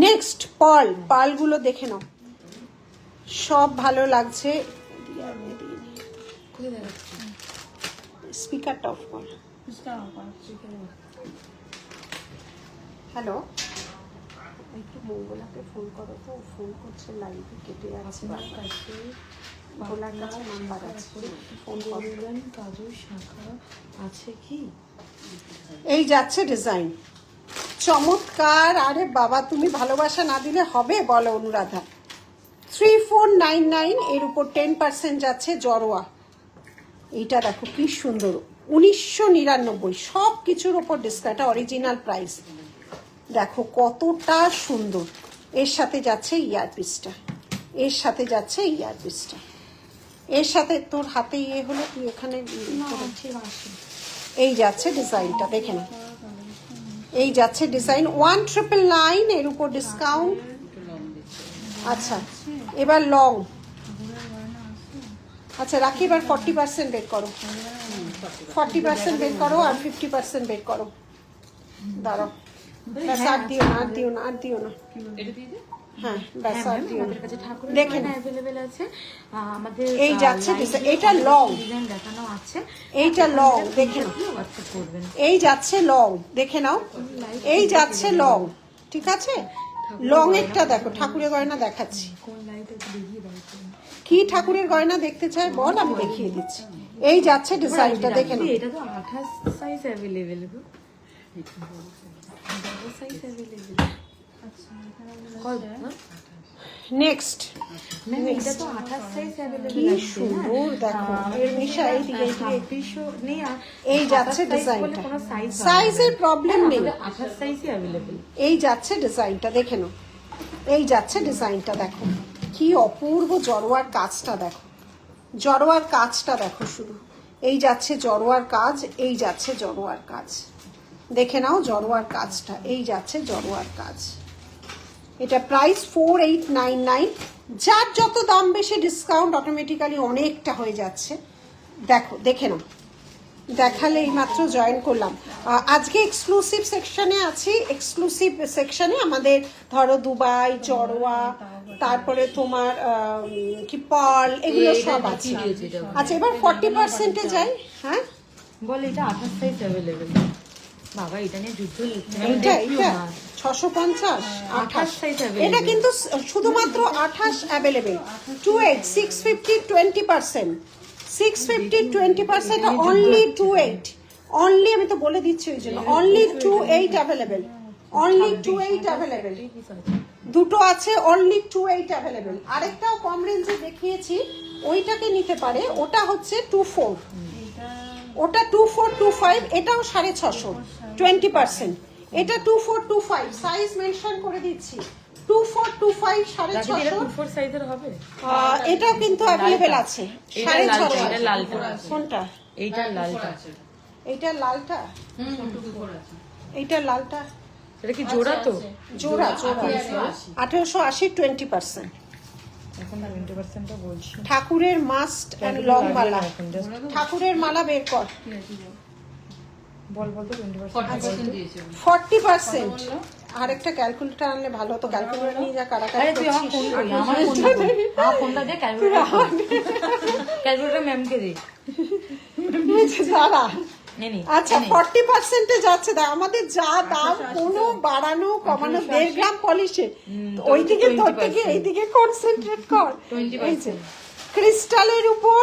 A: নেক্সট পার্ল, পার্লগুলো দেখে নাও, সব ভালো লাগছে। স্পিকারটা অফ কর। হ্যালো, একটু মঙ্গলাকে ফোন করো তো, ফোন করছে, লাইভে কেটে যাচ্ছে, ভোলার কাছে নাম্বার আছে, ফোন করবেন।
B: কাজু শাখা আছে কি?
A: এই যাচ্ছে ডিজাইন, চমৎকার। আরে বাবা, তুমি ভালোবাসা না দিলে হবে বলো অনুরাধা। 3499, এর উপর 10% যাচ্ছে জড়োয়া। এইটা দেখো কি সুন্দর, 1999, সব কিছুর উপর ডিসকাউন্ট, অরিজিনাল প্রাইস। দেখো কতটা সুন্দর, এর সাথে যাচ্ছে ইয়ারপিসটা, এর সাথে যাচ্ছে ইয়ারপিসটা, এর সাথে তোর হাতে ইয়ে হলো তুই এখানে এই যাচ্ছে ডিজাইনটা দেখে না, এই যাচ্ছে ডিজাইন 1999 এর উপর ডিসকাউন্ট। আচ্ছা এবার লং, আচ্ছা রাখি এবার 40% বের করো, 40% বের করো আর 50% বের করো। দাঁড়াও, ব্যাস আর দিও না, আর দিও না, আর দিও না। হ্যাঁ ব্যাস আর দিও না। দেখেন
B: অ্যাভেলেবেল আছে আমাদের,
A: এই যাচ্ছে এটা লং,
B: ডিজাইন দেখানো আছে,
A: এইটা লং দেখে নাও,
B: হোয়াটসঅ্যাপ করবেন।
A: এই যাচ্ছে লং দেখে নাও, এই যাচ্ছে লং, ঠিক আছে? লং এরটা দেখো, ঠাকুরের গয়না দেখাচ্ছি।
B: কোন লাইট একটু দেখিয়ে দাও তো।
A: কি ঠাকুরের গয়না দেখতে চাই বল, আমি দেখিয়ে দিচ্ছি। এই যাচ্ছে ডিজাইনটা দেখে নাও,
B: এটা তো 28 সাইজ অ্যাভেলেবেল গো, বড় সাইজ অ্যাভেলেবেল। আচ্ছা
A: নেক্সট
B: এটা তো 28 সাইজ অ্যাভেলেবেল
A: কি সুন্দর দেখো, এর নিশা এই দিকে
B: নেই।
A: এই যাচ্ছে ডিজাইনটা,
B: কোনো সাইজ
A: সাইজের প্রবলেম নেই,
B: 28 সাইজই অ্যাভেলেবেল।
A: এই যাচ্ছে ডিজাইনটা দেখে নাও, এই যাচ্ছে ডিজাইনটা দেখো, কি অপূর্ব জড়োয়ার কাজটা দেখো, জড়োয়ার কাজটা দেখো শুধু, এই যাচ্ছে জড়োয়ার কাজ, এই যাচ্ছে জড়োয়ার কাজ, দেখে নাও জড়োয়ার কাজটা, এই যাচ্ছে জড়োয়ার কাজ। এটা প্রাইস 4899, যার যত দাম বেশি ডিসকাউন্ট অটোমেটিক্যালি অনেকটা হয়ে যাচ্ছে। দেখো দেখে নাও, দেখালে এইমাত্র জয়েন করলাম। আজকে এক্সক্লুসিভ সেকশনে আছি, এক্সক্লুসিভ সেকশনে আমাদের ধরো দুবাই, জড়োয়া, তারপরে তোমার কি পার্ল, এগুলো সব আছে। আচ্ছা এবার 40%-এ যাই। হ্যাঁ
B: বল, এটা 28 সাইজ অ্যাভেলেবেল। বাবা এটা নিয়ে যুদ্ধ লিখতে
A: এইটা এইটা 650
B: 28 সাইজ
A: এটা
B: অ্যাভেলেবেল।
A: কিন্তু শুধুমাত্র 28 অ্যাভেলেবেল। 28 650 20%, 650 20% অনলি 28, অনলি আমি তো বলে দিচ্ছি ওই জন্য, অনলি 28 অ্যাভেলেবেল, অনলি 28 অ্যাভেলেবেল। দুটো আছে, অনলি 28 অ্যাভেলেবেল। আরেকটাও কম রেঞ্জে দেখিয়েছি, ওইটাকে নিতে পারে, ওটা হচ্ছে 24, ওটা 2425, এটাও 650 20%, এটা 2425 সাইজ মেনশন করে দিচ্ছি, 2425 650।
B: এটা 24 সাইজের হবে।
A: এটাও কিন্তু অ্যাভেলেবেল আছে,
B: এটা লালটা,
A: 650।
B: এটা লালটা।
A: কোনটা?
B: এইটা লালটা,
A: এইটা লালটা, এইটা লালটা,
B: এটা কি জোড়া তো?
A: জোড়া জোড়া 1880 20%।
B: এখন 20%টা বলছি।
A: ঠাকুরের মাস্ট এন্ড লং মালা,
B: এখন just
A: ঠাকুরের মালা বের কর।
B: বল বল তো 20%
C: দিয়েছে
A: 40%। আরেকটা ক্যালকুলেটর আনলে ভালো হতো, ক্যালকুলেটর নিয়ে যা কারাকারি
B: আরে তুই আমার
A: করছিস।
B: ফোন করি, আমার ফোনটা দে, ক্যালকুলেটর ম্যামকে দে।
A: দাঁড়া।
B: নে নে।
A: আচ্ছা 40%-এ যাচ্ছে, দেখ আমাদের যা দাম, কোনো বাড়ানো কমানো 1.5 গ্রাম পলিশে, ওইদিকে তোর থেকে এইদিকে কনসেন্ট্রেট কর। এই যে ক্রিস্টালের উপর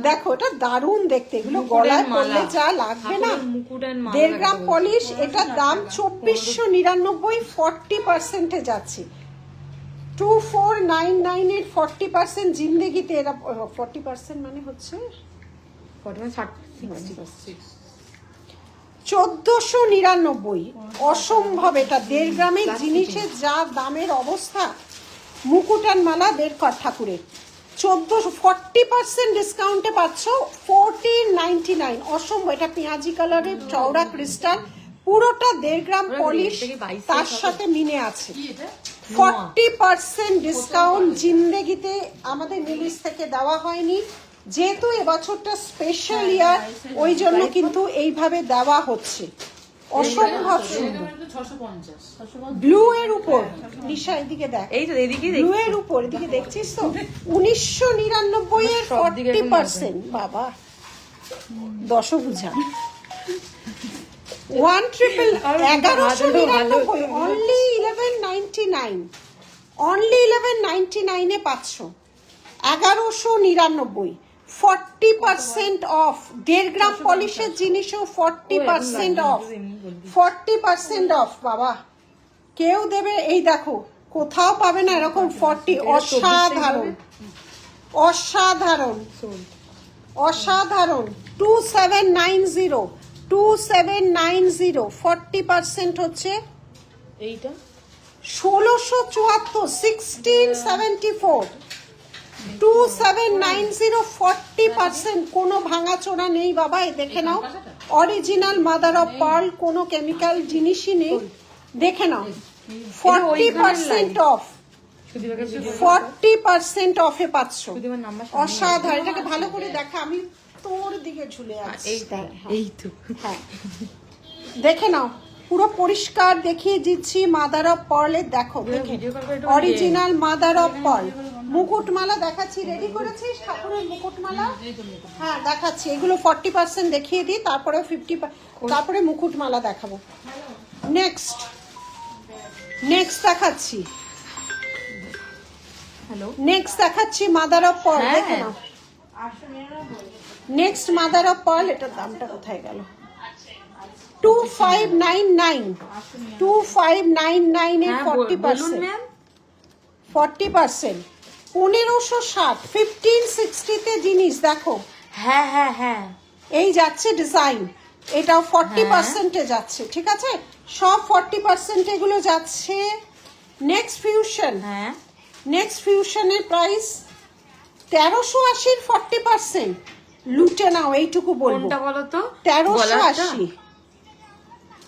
A: দেখো, এটা দারুণ দেখতে, এগুলো গলায় পরলে যা লাগবে না,
B: মুকুট এন্ড মালা
A: 1.5 গ্রাম পলিশ, এটার দাম 2499, 40%-এ যাচ্ছে। 2499 এর 40% জিন্দেগিতে এরা 40% মানে হচ্ছে 1499, অসম্ভব। এটা 1.5 গ্রামের জিনিসের যা দামের অবস্থা। মুকুট আর মালা বের কর ঠাকুরের, 40% ডিসকাউন্টে পাচ্ছ 1499, অসম্ভব। এটা পেঁয়াজি কালারের চওড়া ক্রিস্টাল, পুরোটা 1.5 গ্রাম পলিশ, তার সাথে মিনে আছে। 40% ডিসকাউন্ট জিন্দেগিতে আমাদের মিলিস থেকে দেওয়া হয়নি, যেহেতু এবছরটা স্পেশাল ইয়ার, ওই জন্য কিন্তু এইভাবে দেওয়া হচ্ছে। অসম্ভব সুন্দর।
C: 650
A: ব্লু এর উপর, নিশা এদিকে দেখ,
B: এই তো এদিকে
A: ব্লু এর উপর এদিকে দেখছিস তো, 1999 এর 40%। বাবা 10 বুঝা 1199, অনলি 1199, অনলি 1199 এ পাচ্ছ 1199, 40% অফ। 1.5 গ্রাম পলিশের জিনিসও 40% অফ, 40% অফ। বাবা কেউ দেবে, এই দেখো কোথাও পাবে না এরকম 40, অসাধারণ অসাধারণ অসাধারণ। 2790, 2790, 40% হচ্ছে
B: এইটা
A: 1674, 1674, 2790, 40%, কোনো ভাঙাচোরা নেই বাবা, এই দেখে নাও, অরিজিনাল মাদার অফ পার্ল, কোনো কেমিক্যাল জিনিসই নেই, দেখে নাও, 40% অফ, 40% অফে পাচ্ছ, অসাধারণ। এটাকে ভালো করে দেখা, আমি তোর দিকে ঝুলে আছি,
B: এই তো
A: হ্যাঁ দেখে নাও, পুরো পরিষ্কার দেখিয়ে দিচ্ছি মাদার অফ পার্লের, দেখো দেখে, অরিজিনাল মাদার অফ পার্ল। মুকুটমালা দেখাচ্ছি, রেডি করেছিস ঠাকুরের মুকুটমালা? হ্যাঁ দেখাচ্ছি, এগুলো 40% দেখিয়ে দিই, তারপরে 50, তারপরে মুকুটমালা দেখাবো। নেক্সট দেখাচ্ছি,
B: হ্যালো
A: নেক্সট দেখাচ্ছি মাদার অফ পার্ল, দেখে নাও। নেক্সট মাদার অফ পার্ল, এটার দামটা কোথায় গেল? 2599, 2599 এর 40%, 40%, 1560, 1560 তে জিনিস দেখো।
B: হ্যাঁ হ্যাঁ হ্যাঁ,
A: এই যাচ্ছে ডিজাইন, এটাও 40% এ যাচ্ছে, ঠিক আছে, সব 40% এগুলো যাচ্ছে। নেক্সট ফিউশন,
B: হ্যাঁ
A: নেক্সট ফিউশনের প্রাইস 1380 এর 40%, লুটে নাও, এইটুকু বলবো।
B: কোনটা বলো তো?
A: 1380,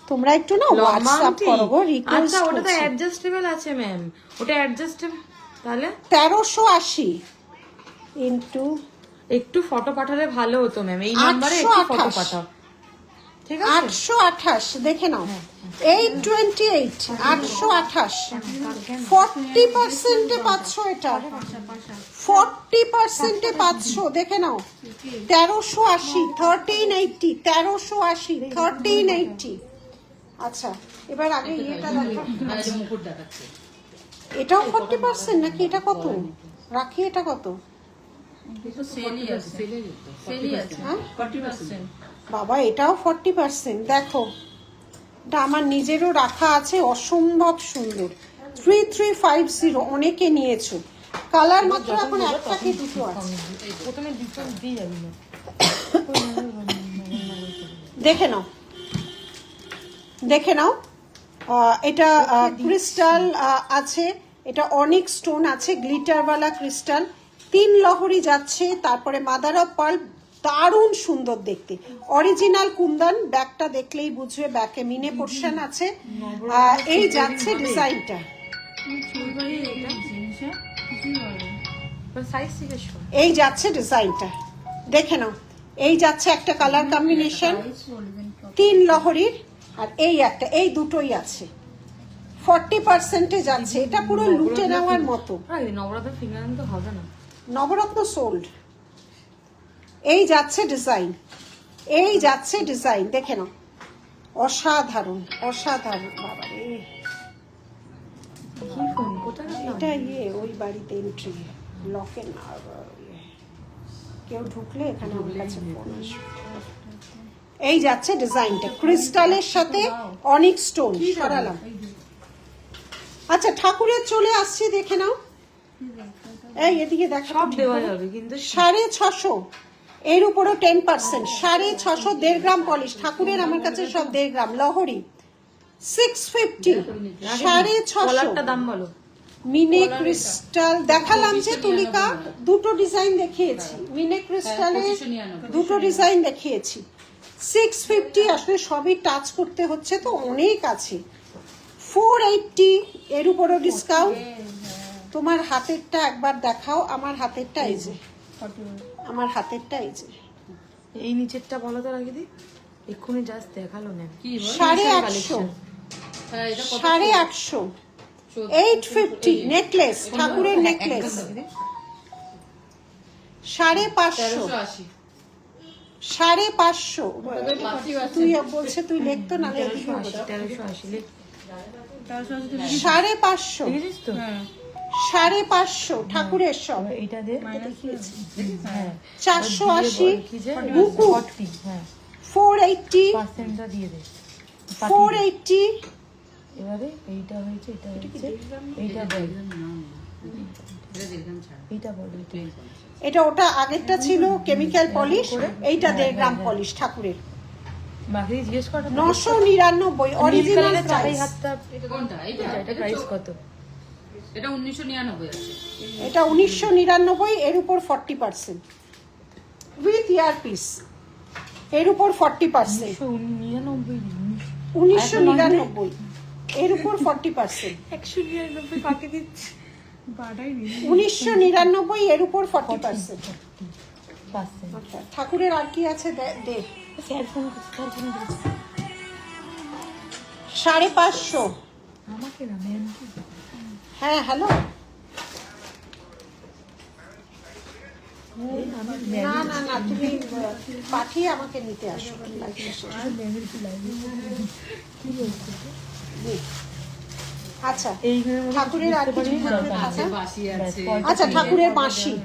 A: তোমরা একটু না হোয়াটসঅ্যাপ করো গো, রিকোয়েস্ট
B: আচ্ছা ওটা তো
A: করছি।
B: অ্যাডজাস্টেবল আছে ম্যাম, ওটা অ্যাডজাস্টেবল, তাহলে
A: 1380 ইনটু
B: একটু ফটো পাঠালে ভালো হতো ম্যাম, এই নম্বরে একটু ফটো
A: 828,
B: পাঠাও, ঠিক আছে?
A: 828 দেখে নাও, 828, 828, 40% এ পাচ্ছ, এটা 40% এ পাচ্ছ, দেখে নাও, 1380, 1380, 1380, 1380। আচ্ছা এবার আগে এটা দেখো, এটাও 40% নাকি? এটা কত রাখি, এটা কত? হ্যাঁ? বাবা এটাও 40%, দেখো এটা আমার নিজেরও রাখা আছে, অসম্ভব সুন্দর, 3350, অনেকে নিয়েছো, কালার মাত্র এখন একটা কি দুটো আছে,
B: প্রথমে দুটো দিয়ে যাবি না,
A: দেখে নাও, দেখে নাও। এটা ক্রিস্টাল আছে, এটা অনিক স্টোন আছে, গ্লিটারওয়ালা ক্রিস্টাল, 3 লহরি যাচ্ছে, তারপরে মাদার অফ পার্ল, দারুণ সুন্দর দেখতে, অরিজিনাল কুন্দন, ব্যাকটা দেখলেই বুঝবে, ব্যাকে মিনে পোর্শন আছে। এই যাচ্ছে ডিজাইনটা,
B: সাইজ জিজ্ঞেস করো।
A: এই যাচ্ছে ডিজাইনটা, দেখে নাও, এই যাচ্ছে একটা কালার কম্বিনেশন 3 লহরির, আর এই একটা, এই দুটোই আছে, 40% এ যাচ্ছে, এটা পুরো লুটে নেওয়ার মতো।
B: নবরাত্র ফিঙ্গারিং তো হবে না,
A: নবরত্ন সোল্ড। এই যাচ্ছে ডিজাইন, এই যাচ্ছে ডিজাইন, দেখে নাও, অসাধারণ অসাধারণ, বাবা রে,
B: কি ফোন কোথায় রাখলাম?
A: এটা ওই বাড়িতে এন্ট্রি, লকে না, কেউ ঢুকলে এখানে আমার কাছে ফোন আসবে। এই যাচ্ছে ডিজাইনটা, ক্রিস্টালের সাথে অনিক স্টোন, সরালাম। আচ্ছা ঠাকুরের চলে আসছে, দেখে নাও, এই এদিকে দেখা,
B: সব দেওয়া যাবে কিন্তু
A: 650, এর উপরও 10%, 650, 1.5 গ্রাম পলিশ, ঠাকুরের আমার কাছে সব 1.5 গ্রাম, লহরি 650, 650,
B: দাম বলো।
A: মিনে ক্রিস্টাল দেখালাম যে তুলিকা, দুটো ডিজাইন দেখিয়েছি, মিনে ক্রিস্টালে দুটো ডিজাইন দেখিয়েছি, 650, আসলে সবই টাচ করতে হচ্ছে তো, অনেক আছে, 480, এর উপরও ডিসকাউন্ট। তোমার হাতেরটা একবার দেখাও, আমার হাতেরটা এই যে, আমার হাতেরটা এই যে,
B: এই নিচেরটা বলো তো রাখি দি, এক্ষুনি জাস্ট দেখালো না,
A: 850, 850, 850 নেকলেস, ঠাকুরের নেকলেস 550, 550, তুই বলছে তুই লিখতো না,
B: 1380
A: 550,
B: দেখেছিস তো?
A: 550 ঠাকুরের সব,
B: এইটা দে, হ্যাঁ
A: 480
B: কি যে
A: মুকুট,
B: 40, হ্যাঁ
A: 480,
B: 5%টা দিয়ে দে,
A: 480,
B: এবারে এইটা হয়েছে, এটা হচ্ছে, এইটা বল, এইটা বল,
A: এটা ওটা আগেরটা ছিল কেমিক্যাল পলিশ, এইটা 1.5 গ্রাম পলিশ ঠাকুরের,
B: বাকি জিজ্ঞেস কর
A: 999 অরিজিনাল
B: চাই
A: প্রাইস।
B: হাতটা
D: কোনটা এইটা
B: এটা প্রাইস কত?
D: এটা 1999 আছে।
A: এটা 1999, এর উপর 40% উইথ ইয়ারপিস, এর উপর 40%। 1999 এর উপর 40%।
B: 199 কাকে দিচ্ছি?
A: 1999 এর উপর 40%।
B: পাচ্ছে
A: আচ্ছা, ঠাকুরের আর কি আছে দে।
B: স্যার ফোন করছে।
A: 550।
B: আমাকে না ম্যাম।
A: হ্যাঁ হ্যালো। না না না, তুমি পাঠিয়ে আমাকে নিতে আসো। আচ্ছা, ঠাকুরের আর কিছু থাকলে
D: আছে
A: থাকা।
D: বাসি আছে।
A: আচ্ছা, ঠাকুরের বাঁশি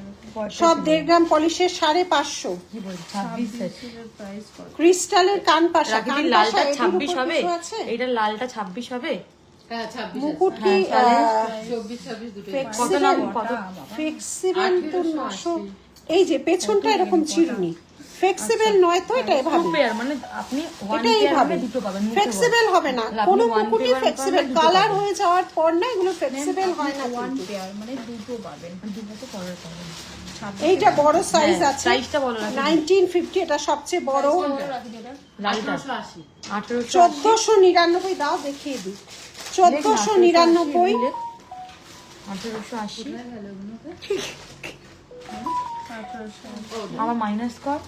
A: সব 1.5 গ্রাম পলিশের 550।
B: কি বল 26
A: ক্রিস্টালের কান পাশা, কান
B: রাখি
A: পাশা
B: লালটা
A: এটির
B: 26
A: উপর
B: হবে?
A: কিছু আছে?
B: এটা লালটা 26 হবে?
D: হ্যাঁ 26
A: মুকুট কি
D: 24 26 দুটো
B: কত নাম কত?
A: ফ্লেক্সিবল তো 900। এই যে পেছনটা এরকম চিরুনি, ফ্লেক্সিবল নয় তো, এটা এভাবে,
B: পেয়ার মানে আপনি ওয়ান
A: এটা
B: পেয়ার
A: এইভাবে
B: দুটো পাবেন।
A: ফ্লেক্সিবল হবে না,
B: আপনি
A: কোনো
B: one
A: মুকুটই
B: pair
A: ফ্লেক্সিবল,
B: পাবেন, দুটো
A: কালার
B: পাবেন।
A: হয়ে যাওয়ার পর না এগুলো ফ্লেক্সিবল হয় না কিন্তু।
C: মানে দুটো পাবেন।
B: দুটো তো পরের পাবেন।
A: এইটা বড় সাইজ
B: হ্যাঁ,
A: আছে,
B: সাইজটা বলো রাখি।
A: 1950, এটা সবচেয়ে বড়।
B: লালটা
D: 1880
B: 1880
A: 1499 দাও, দেখিয়ে দিই। 1499।
B: 1880 আমার মাইনাস কর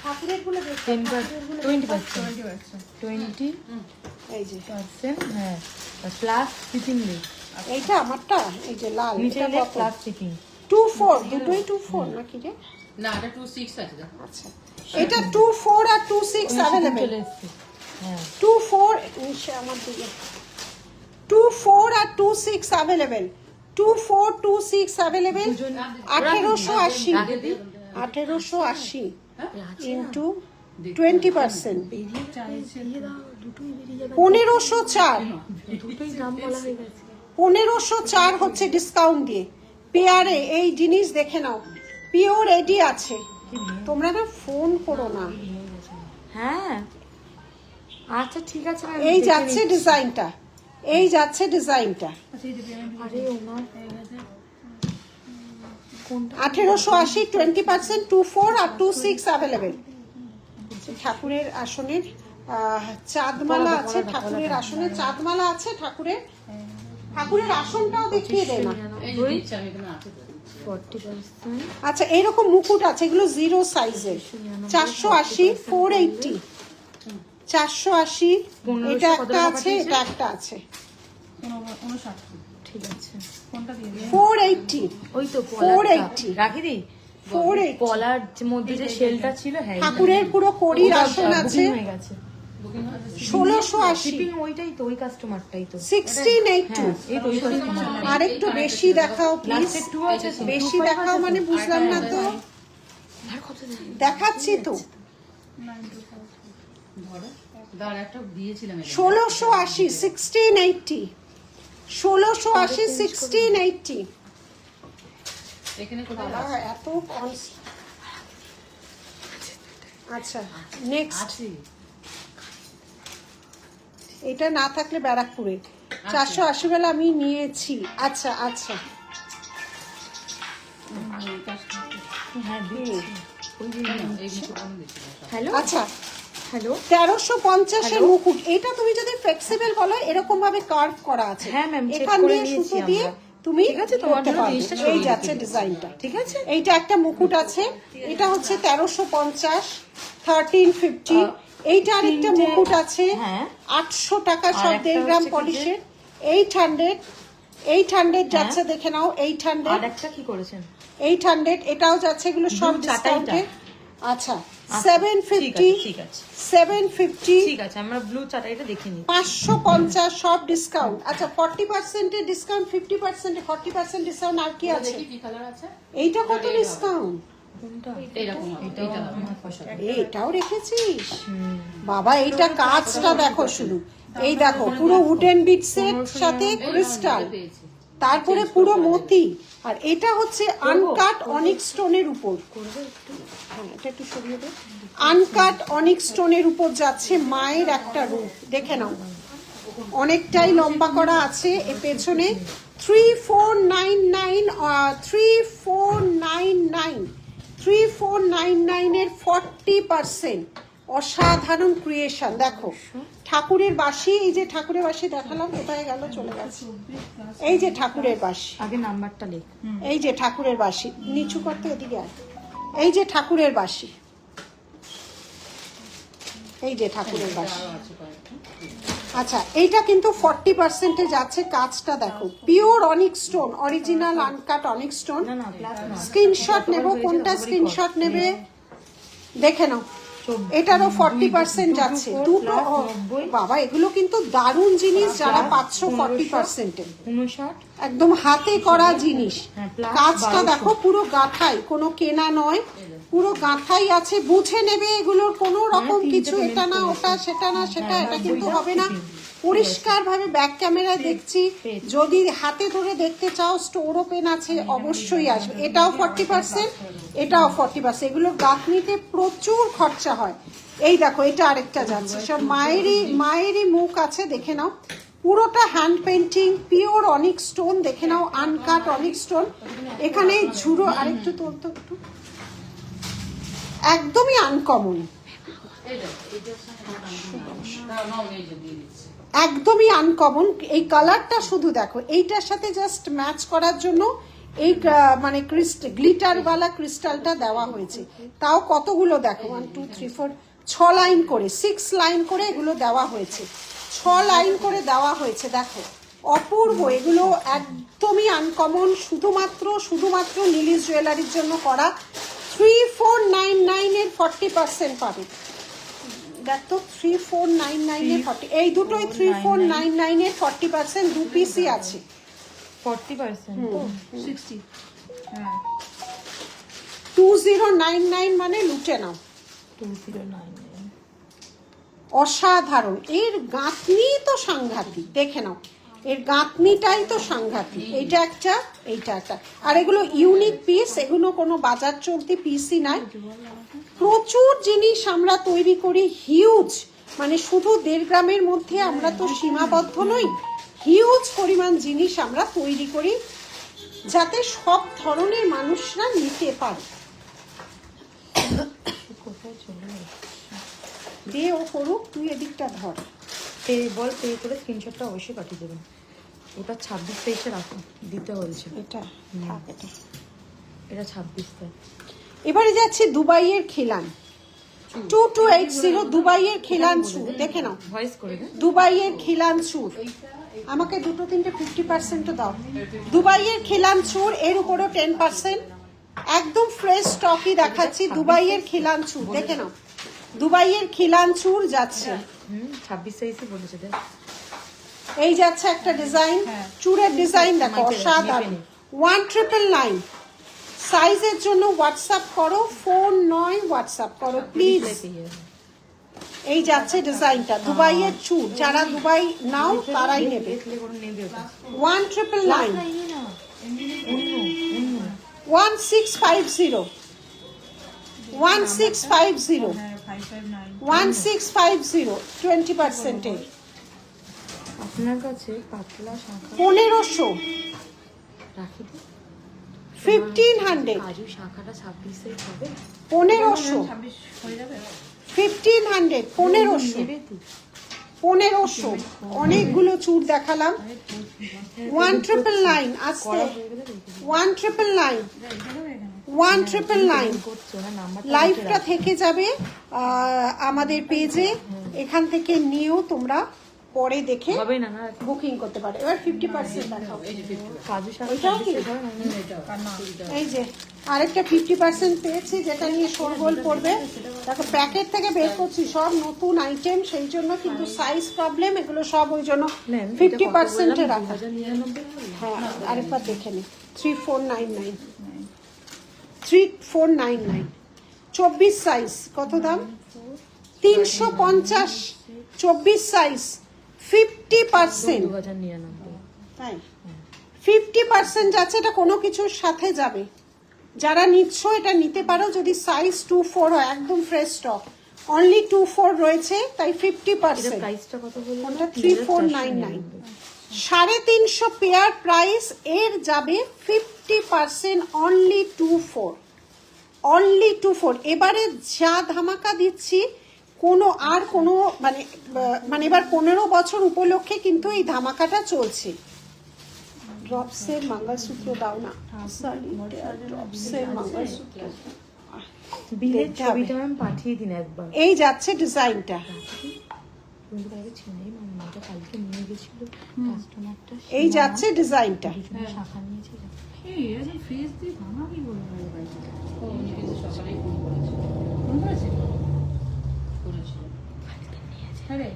A: ঠাকুরের গুলো দেখো,
B: 20%,
A: এই যে
B: হ্যাঁ প্লাস শিপিং রেট
A: এইটা আমারটা, এই যে লাল,
B: নিচে
A: এটা কত?
B: প্লাস শিপিং
A: 24, দুটোই 24 নাকি রে?
D: না এটা 26 আছে দেখো।
A: আচ্ছা, এটা 24 আর 26 अवेलेबल।
B: চলে এসেছে। হ্যাঁ
A: 24 নিচে আমার দিকে 24 আর 26 अवेलेबल। 24 26 अवेलेबल। 1880 1880 ইনটু 20%, 1504।
B: দুটোই দাম বলা হয়ে গেছে।
A: 1504 হচ্ছে ডিসকাউন্ট দিয়ে। পেয়ারে এই জিনিস দেখে নাও, পিওর এডি আছে। তোমরা না ফোন করো না।
B: হ্যাঁ আচ্ছা ঠিক আছে ma'am,
A: এই
B: দেখে
A: যাচ্ছে
B: নিচ্ছি।
A: ডিজাইনটা, এই যাচ্ছে ডিজাইনটা।
B: আরে ওনার
A: 1880 20%, 24 আর 26 अवेलेबल। ঠাকুরের আসনের চাঁদমালা আছে, ঠাকুরের আসনে চাঁদমালা আছে, ঠাকুরের আসনটাও দেখিয়ে দে না।
D: এই যে দিচ্ছি আমি এখানে আছে তো।
B: 40%।
A: আচ্ছা, এইরকম মুকুট আছে, এগুলো জিরো সাইজের। 480 480 480, এটা একটা আছে, এটা একটা আছে।
C: 59
B: ঠিক আছে
C: কোনটা দিয়ে দিই?
A: 480
B: ওই তো
A: 480
B: রাখি দি
A: 480।
B: পলার মধ্যে যে শেলটা ছিল হ্যাঁ
A: ঠাকুরের পুরো কড়ির আসন আছে,
B: হয়ে গেছে
A: 1680
B: শিপিং ওইটাই তো ওই কাস্টমারটাই তো
A: 1680।
B: এই তো ওই কাস্টমার
A: আর একটু বেশি দেখাও প্লিজ,
B: লাস্টের 2 আছে তো?
A: বেশি দেখাও মানে বুঝলাম না তো।
B: আর কত দেয়?
A: দেখাচ্ছি তো,
D: ধরো দাঁড়া একটা দিয়েছিলাম এটা।
A: 1680 1680 1680 1680।
D: এখানে কোথায়
A: বাবা, এত আচ্ছা, নেক্সট।
D: আছে?
A: এটা না থাকলে ব্যারাকপুরে 480 বেলা আমি নিয়েছি। আচ্ছা আচ্ছা,
B: হ্যাঁ দিচ্ছি।
D: এই মুকুট আমি দিয়েছিলাম।
B: হ্যালো
A: আচ্ছা,
B: হ্যালো
A: 1350 এর মুকুট। এটা তুমি যদি ফ্লেক্সিবল বলো, এরকম ভাবে কার্ভ করা আছে,
B: হ্যাঁ ম্যাম, চেক
A: এখান
B: করে
A: দিয়ে
B: নিয়েছি
A: সুতো দিয়ে
B: আমরা।
A: তুমি
B: ঠিক আছে, তোমার
A: করতে
B: জন্য
A: পারবে।
B: জিনিসটা
A: এই
B: সরিয়ে
A: যাচ্ছে
B: দিচ্ছি।
A: ডিজাইনটা,
B: ঠিক আছে
A: এইটা একটা মুকুট আছে, এটা হচ্ছে 1350 1350। এইটা আরেকটা
B: তিনটে,
A: মুকুট আছে,
B: হ্যাঁ।
A: 800 টাকা
B: আর
A: সব
B: একটা
A: 1.5 গ্রাম
B: হচ্ছে কি
A: পলিশের। 800 যাচ্ছে,
B: হ্যাঁ।
A: দেখে নাও।
B: আর
A: 800
B: একটা কি করেছেন
A: 800 এটাও যাচ্ছে, এগুলো সব
B: Blue চাটাইটা?
A: ডিসকাউন্টে। আচ্ছা,
B: আচ্ছা,
A: 750
B: ঠিক আছে
A: 750
B: ঠিক আছে আমরা ব্লু চাটাইটা দেখে নিই
A: 550 সব ডিসকাউন্ট। আচ্ছা, 40% এর ডিসকাউন্ট, 50% 40% ডিসকাউন্ট। আর কি আছে?
D: দেখি কি কালার আছে?
A: এইটা কত ডিসকাউন্ট?
B: কোনটা
D: এইরকম এইটা
B: আমার পছন্দ।
A: এটাও রেখেছিস বাবা। এইটা কাজটা দেখো শুধু, এই দেখো পুরো উডেন বিটস এর সাথে ক্রিস্টাল।
D: পেয়েছি
A: তারপরে পুরো মতি, আর এটা হচ্ছে আনকাট অনিক স্টোনের উপর। হ্যাঁ, এটা একটু সরিয়ে দে। আনকাট অনিক স্টোনের উপর যাচ্ছে মায়ের একটা রূপ, দেখে নাও অনেকটাই লম্বা করা আছে এর পেছনে। 3499 এর 40%। অসাধারণ ক্রিয়েশন। দেখো ঠাকুরের বাঁশি, এই যে ঠাকুরের বাঁশি দেখালাম, কোথায় গেল, চলে গেছে। এই যে ঠাকুরের বাঁশি,
B: আগে নাম্বারটা লেখ।
A: এই যে ঠাকুরের বাঁশি, নিচু করতে এদিকে আয়। এই যে ঠাকুরের বাঁশি, এই যে ঠাকুরের বাঁশি। আচ্ছা, এইটা কিন্তু 40% যাচ্ছে। কাজটা দেখো, পিওর অনিক স্টোন, অরিজিনাল আনকাট অনিক স্টোন।
B: না না প্লাস না,
A: স্ক্রিনশট নেব, কোনটা স্ক্রিনশট নেবে দেখে নাও। এটারও 40% যাচ্ছে। দুটো বাবা, এগুলো কিন্তু দারুণ জিনিস যারা পাচ্ছ 40%-এ।
B: 59
A: একদম হাতে করা জিনিস।
B: হ্যাঁ, plus
A: কাজটা
B: 1200
A: দেখো পুরো গাঁথাই, কোনো কেনা নয়, পুরো গাঁথাই আছে। বুঝে নেবে এগুলোর কোনো রকম কিছু এটা না ওটা, সেটা না সেটা, এটা কিন্তু হবে না। পরিষ্কার ভাবে ব্যাক ক্যামেরায় দেখছি। যদি হাতে ধরে দেখতে চাও, স্টোর ওপেন আছে, অবশ্যই আসবে। এটাও 40%, এটাও 40%। এগুলো গাঁথনিতে প্রচুর খরচা হয়। এই দেখো, এটা আরেকটা যাচ্ছে, সব মায়েরই মুখ আছে, দেখে নাও। পুরোটা হ্যান্ড পেন্টিং, পিওর অনিক স্টোন, দেখে নাও, আনকাট অনিক স্টোন। এখানে ঝুড়ো আরেকটু তুলতো একটু, একদমই আনকমন, একদমই আনকমন। এই কালারটা শুধু দেখো, এইটার সাথে জাস্ট ম্যাচ করার জন্য এই মানে গ্লিটারওয়ালা ক্রিস্টালটা দেওয়া হয়েছে। তাও কতগুলো দেখো, 1 2 3 4 6 লাইন করে, 6 লাইন করে এগুলো দেওয়া হয়েছে, 6 লাইন করে দেওয়া হয়েছে। দেখো অপূর্ব, এগুলো একদমই আনকমন, শুধুমাত্র লিলিস জুয়েলারির জন্য করা। 3499 এর 40% পাবে। দেখো 3499 এর 40, এই দুটোই 3499 এর 40%, দু পিসই আছে।
B: 40% তো
C: 60 হ্যাঁ
A: 2099 মানে লুটে নাও।
B: 2099
A: অসাধারণ, এর গাঁথনি তো সাংঘাতিক, দেখে নাও, এর গাঁথনিটাই তো সাংঘাতিক। এইটা একটা, এইটা একটা, আর এগুলো ইউনিক পিস, এগুলো কোনো বাজার চলতি পিসই নাই। প্রচুর জিনিস আমরা তৈরি করি, হিউজ, মানে শুধু 1.5 গ্রামের মধ্যে আমরা তো সীমাবদ্ধ নই, হিউজ পরিমাণ জিনিস আমরা তৈরি করি যাতে সব ধরনের মানুষরা নিতে পারে।
B: কোথায় চলে গেছে?
A: দে ও করুক, তুই এদিকটা ধর।
B: পে করে স্ক্রিনশটটা অবশ্যই পাঠিয়ে দেবেন। ওটা 26 তারিখে রাখো, দিতে হয়েছে।
A: এটা থাক,
B: এটা 26 তারিখ।
A: এবারে যাচ্ছি দুবাইয়ের খিলান, 2280 দুবাইয়ের খিলান চুর, দেখে নাও,
B: ভয়েস করে দেন।
A: দুবাইয়ের খিলান চুর। আমাকে 2-3টে 50% দাও। দুবাইয়ের খিলান চুর, এর উপরও 10%। একদম ফ্রেশ স্টকই দেখাচ্ছি। দুবাইয়ের খিলান চুর, দেখে নাও, দুবাইয়ের খিলান চুর যাচ্ছে।
B: 26 তারিখে বলেছে দেখ।
A: এই যাচ্ছে একটা ডিজাইন, চুরের ডিজাইন দেখো, অসাধারণ। 1999 সাইজের জন্য হোয়াটসঅ্যাপ করো, ফোন নয়, হোয়াটসঅ্যাপ করো প্লিজ। এই যাচ্ছে ডিজাইনটা, দুবাইয়ের চুর, যারা দুবাই নাও তারাই নেবে। 1999 1650 1650 1650 20% এর
B: আপনার কাছে পাতলা শাখা
A: 1500
B: রাখি দিই।
A: 1500
B: কাজু শাখাটা 26 তারিখ হবে।
A: 1500
C: হয়ে যাবে
A: 1500 1500
B: নেবে তো?
A: 1500 অনেকগুলো চুর দেখালাম। 1999 আস্তে, 1999 1999
B: করছো না নাম্বার
A: লাইভটা থেকে যাবে আমাদের পেজে, এখান থেকে নিয়েও তোমরা পরে দেখে
B: হবে না না
A: বুকিং করতে পারো। এবার 50% দেখাও।
B: কাজু শাখা
A: ওইটাও কি? এই যে আরেকটা 50% পেয়েছি, যেটা নিয়ে শোরগোল পড়বে। দেখো প্যাকেট থেকে বের করছি, সব নতুন আইটেম, সেই জন্য কিন্তু সাইজ প্রবলেম, এগুলো সব ওই জন্য 50% রাখা।
B: 2099
A: হ্যাঁ, আরেকবার দেখে নি। 3499 3499 24 সাইজ, কত দাম? 350, 24 সাইজ 50%,
B: 2099।
A: তাই 50% যাচ্ছে, এটা কোনো কিছুর সাথে যাবে। যারা নিচ্ছ এটা নিতে পারো যদি সাইজ 2-4 হয়, একদম ফ্রেশ স্টক। অনলি 2-4 রয়েছে, তাই 50%।
B: প্রাইসটা কত বললেন?
A: কোনটা 3499, 350 পেয়ার প্রাইস, এর যাবে 50%, অনলি 24, অনলি 24। এবারে যা ধামাকা দিচ্ছি কোনো মানে এবার 15 বছর উপলক্ষে কিন্তু এই ধামাকাটা চলছে। ড্রপসের মঙ্গলসূত্র দাও না, ড্রপসের মঙ্গলসূত্র
B: বিলের
A: দেখতে হবে।
B: ছবিটা ম্যাম পাঠিয়ে দিন একবার।
A: এই যাচ্ছে ডিজাইনটা,
B: কিন্তু আগে চিনেই মামাটা কালকে নিয়ে গেছিল কাস্টমারটা।
A: এই যাচ্ছে ডিজাইনটা।
B: শাখা নিয়েছে।
D: এই এরকম ফেস দিয়ে ভাঙা কি করে হয় বাড়িতে? ও উনি কিন্তু সকালেই ফোন করেছে। ফোন করেছে? করেছিল। আরে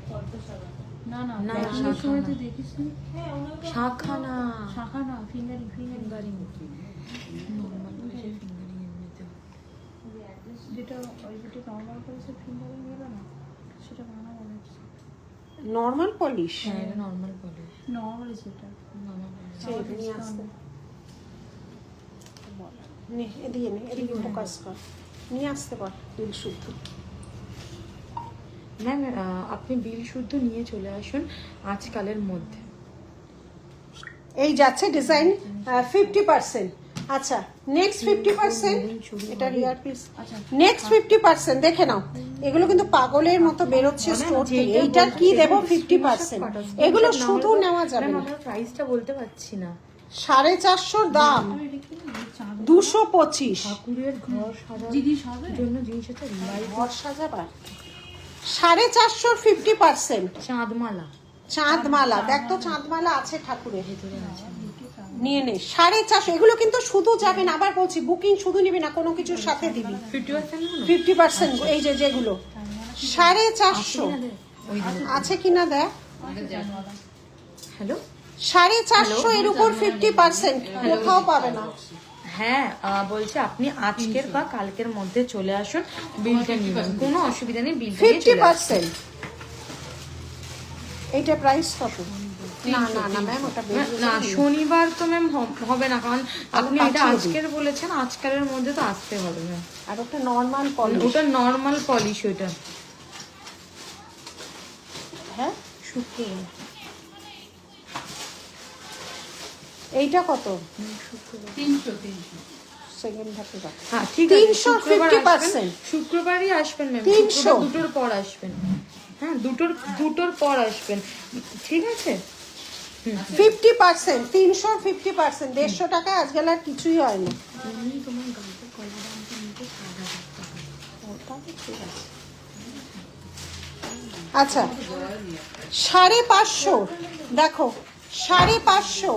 D: না না
B: না,
D: না
B: শাখা
D: সময়
B: না।
D: তো দেখিস নি।
B: শাখা না,
D: শাখা না ফিঙ্গারিং
B: ফিঙ্গারিং নরমাল ফিঙ্গারিং এমনিতে।
D: যেটা ওই যেটা নর্মাল করেছে ফিঙ্গারিং এলো না সেটা ভাঙা মনে হচ্ছে।
A: নর্মাল পলিশ,
B: হ্যাঁ এটা নরমাল পলিশ।
D: নর্মাল সেটা
A: নিয়ে আসতে নে, এদিকে নে, এদিকে ফোকাস কর, নিয়ে আসতে পার বিল শুদ্ধ।
B: ম্যাম আপনি বিল শুদ্ধ নিয়ে চলে আসুন আজকালের মধ্যে।
A: এই যাচ্ছে ডিজাইন 50%। আচ্ছা নেক্সট 50%, এটা রিয়ার পিস। নেক্সট 50% দেখে নাও, এগুলো কিন্তু পাগলের মতো বেরোচ্ছে স্টোর থেকে। এইটার কি দেবো 50%, এগুলো শুধু নেওয়া যাবে না।
B: আমরা প্রাইসটা বলতে পারছি না।
A: 450 দাম, 225
B: ঠাকুরের ঘর সাজানোর
D: জিনিস হবে
B: জন্য জিনিস আছে লাইট
A: ঘর সাজাবার। 450 50%।
B: চাঁদমালা
A: চাঁদমালা, দেখ তো চাঁদমালা আছে ঠাকুরের ভিতরে, নিয়ে নে। 450, এগুলো কিন্তু শুধু যাবে না, আবার বলছি বুকিং শুধু নিবি না, কোনো কিছুর সাথে দিবি 50%। এই যে যেগুলো 450 আছে কিনা দেখ।
B: হ্যালো
A: 450 এর উপর 50% কোথাও পাবে না।
B: হ্যাঁ বলছি আপনি আজকের বা কালকের মধ্যে চলে আসুন, বিলটা নিবেন, কোনো অসুবিধা নেই, বিলটা নিয়ে চলে আসুন।
A: 50%। এইটা প্রাইস কত? না না না ম্যাম, ওটা
B: না শনিবার তো ম্যাম হবে না, কারণ আপনি এটা
A: পাঠিয়ে দিই।
B: আজকের বলেছেন, আজকালের মধ্যে তো আসতে হবে ম্যাম।
A: আর ওটা নরমাল পলিশ,
B: ওটা নরমাল পলিশ, ওইটা
A: হ্যাঁ।
B: শুক্রবার
A: এইটা কত?
D: 300
A: সেকেন্ড ধাপে রাখ।
B: হ্যাঁ ঠিক আছে,
A: 300
B: শুক্রবার
A: 50%।
B: আসবেন, শুক্রবারই আসবেন ম্যাম,
A: 300
B: শুক্রবার দুটোর পর আসবেন। হ্যাঁ দুটোর পর আসবেন, ঠিক আছে।
A: 50%, 300 50%, 150 টাকা আজকাল আর কিছুই হয় না।
B: তোমার গাছের কলা দামটা নিতে 7,000 টাকা।
A: ওটা তো ঠিক আছে। আচ্ছা 550, দেখো 550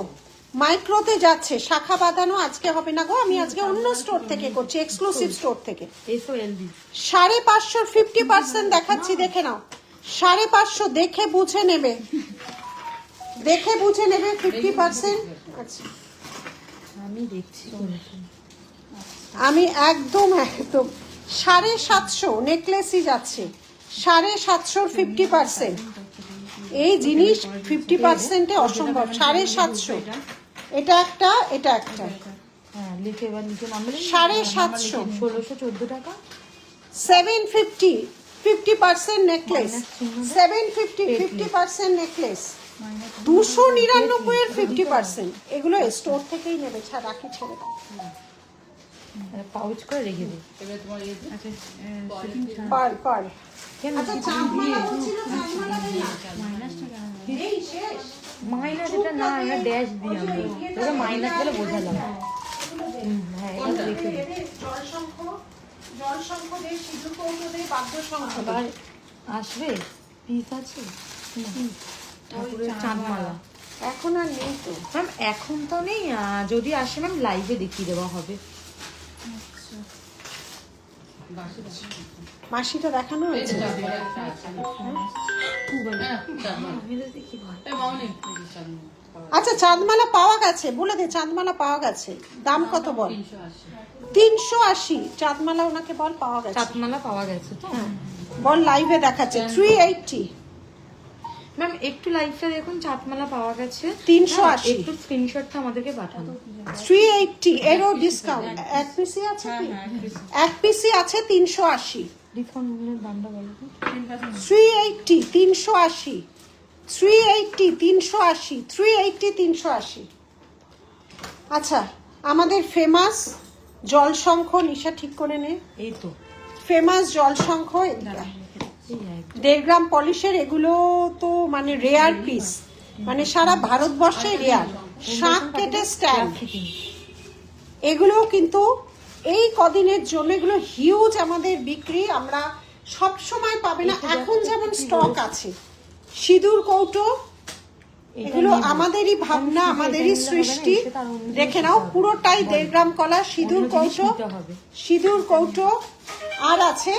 A: মাইক্রোতে যাচ্ছে, শাখা বাঁধানো আজকে হবে না গো, আমি আজকে অন্য স্টোর থেকে করছি, এক্সক্লুসিভ স্টোর থেকে।
B: SOLB
A: 550 50% দেখাচ্ছি, দেখে নাও। 550 দেখে বুঝে নেবে, দেখে বুঝে নেবে 50%। আচ্ছা
B: আমি দেখছি কিন্তু।
A: আমি একদম 750 নেকলেসই যাচ্ছে, 750 50%। এই জিনিস 50%-এ অসম্ভব। 750, এটা একটা, এটা একটা।
B: হ্যাঁ লিখে এবার নিচে নাম্বার
A: 750,
B: 1614 টাকা।
A: 750 50% নেকলেস, 750 50% নেকলেস, 299 এর 50%। এগুলো স্টোর থেকেই নেবে, রাখি ছেড়ে দাও।
B: পাউচ করে রেখে দিই।
D: এবার তোমার এই আচ্ছা
A: পার
B: কেন
A: আচ্ছা চাঁদমালা বলছিল, চাঁদমালা দে না। এই শেষ।
B: মাইনাস এটা না, আমরা ড্যাশ দিই আমরা, ওটা মাইনাস বলে বোঝালাম। হ্যাঁ এটা রেখে দিই।
A: জল শঙ্খ দে, সিঁদুর কৌটো দে, বাদ্যশঙ্খ দে।
B: আবার আসবে পিস আছে ঠাকুরের চাঁদমালা।
A: এখন আর নেই তো
B: ম্যাম, এখন তো নেই, যদি আসে ম্যাম লাইভে দেখিয়ে দেওয়া হবে।
A: মাসিটা দেখানো হয়েছে। আচ্ছা চাঁদমালা পাওয়া গেছে, বলে দে চাঁদমালা পাওয়া গেছে। দাম কত বল? 380। চাঁদমালা ওনাকে বল পাওয়া গেছে।
B: চাঁদমালা পাওয়া গেছে তো?
A: বল লাইভে দেখাচ্ছে 380।
B: ম্যাম একটু লাইভটা দেখুন, চাঁদমালা পাওয়া গেছে
A: 380
B: একটু স্ক্রিনশটটা আমাদেরকে পাঠানো।
A: 380 এরও ডিসকাউন্ট। এক পিসি আছে কি? এক পিসি আছে 380।
B: ডিসকাউন্টের দামটা বলো তো।
A: 380 380 380 380 380 380। আচ্ছা, আমাদের ফেমাস জলশঙ্খ, নিশা ঠিক করে নে,
B: এই তো
A: ফেমাস জলশঙ্খ এদিকে।
B: এই এক
A: 1.5 গ্রাম পলিশের এগুলো তো মানে রেয়ার পিস, মানে সারা ভারতবর্ষে রেয়ার। শাঁখ কেটে স্ট্যান্ড, এগুলো কিন্তু এই কদিনের জন্য এগুলো হিউজ আমাদের বিক্রি, আমরা সব সময় পাবে না। এখন যেমন স্টক আছে সিঁদুর কৌটো, এগুলো আমাদেরই ভাবনা, আমাদেরই সৃষ্টি। দেখে নাও পুরোটাই 1.5 গ্রাম কলা, সিঁদুর কৌটো, সিঁদুর কৌটো। আর আছে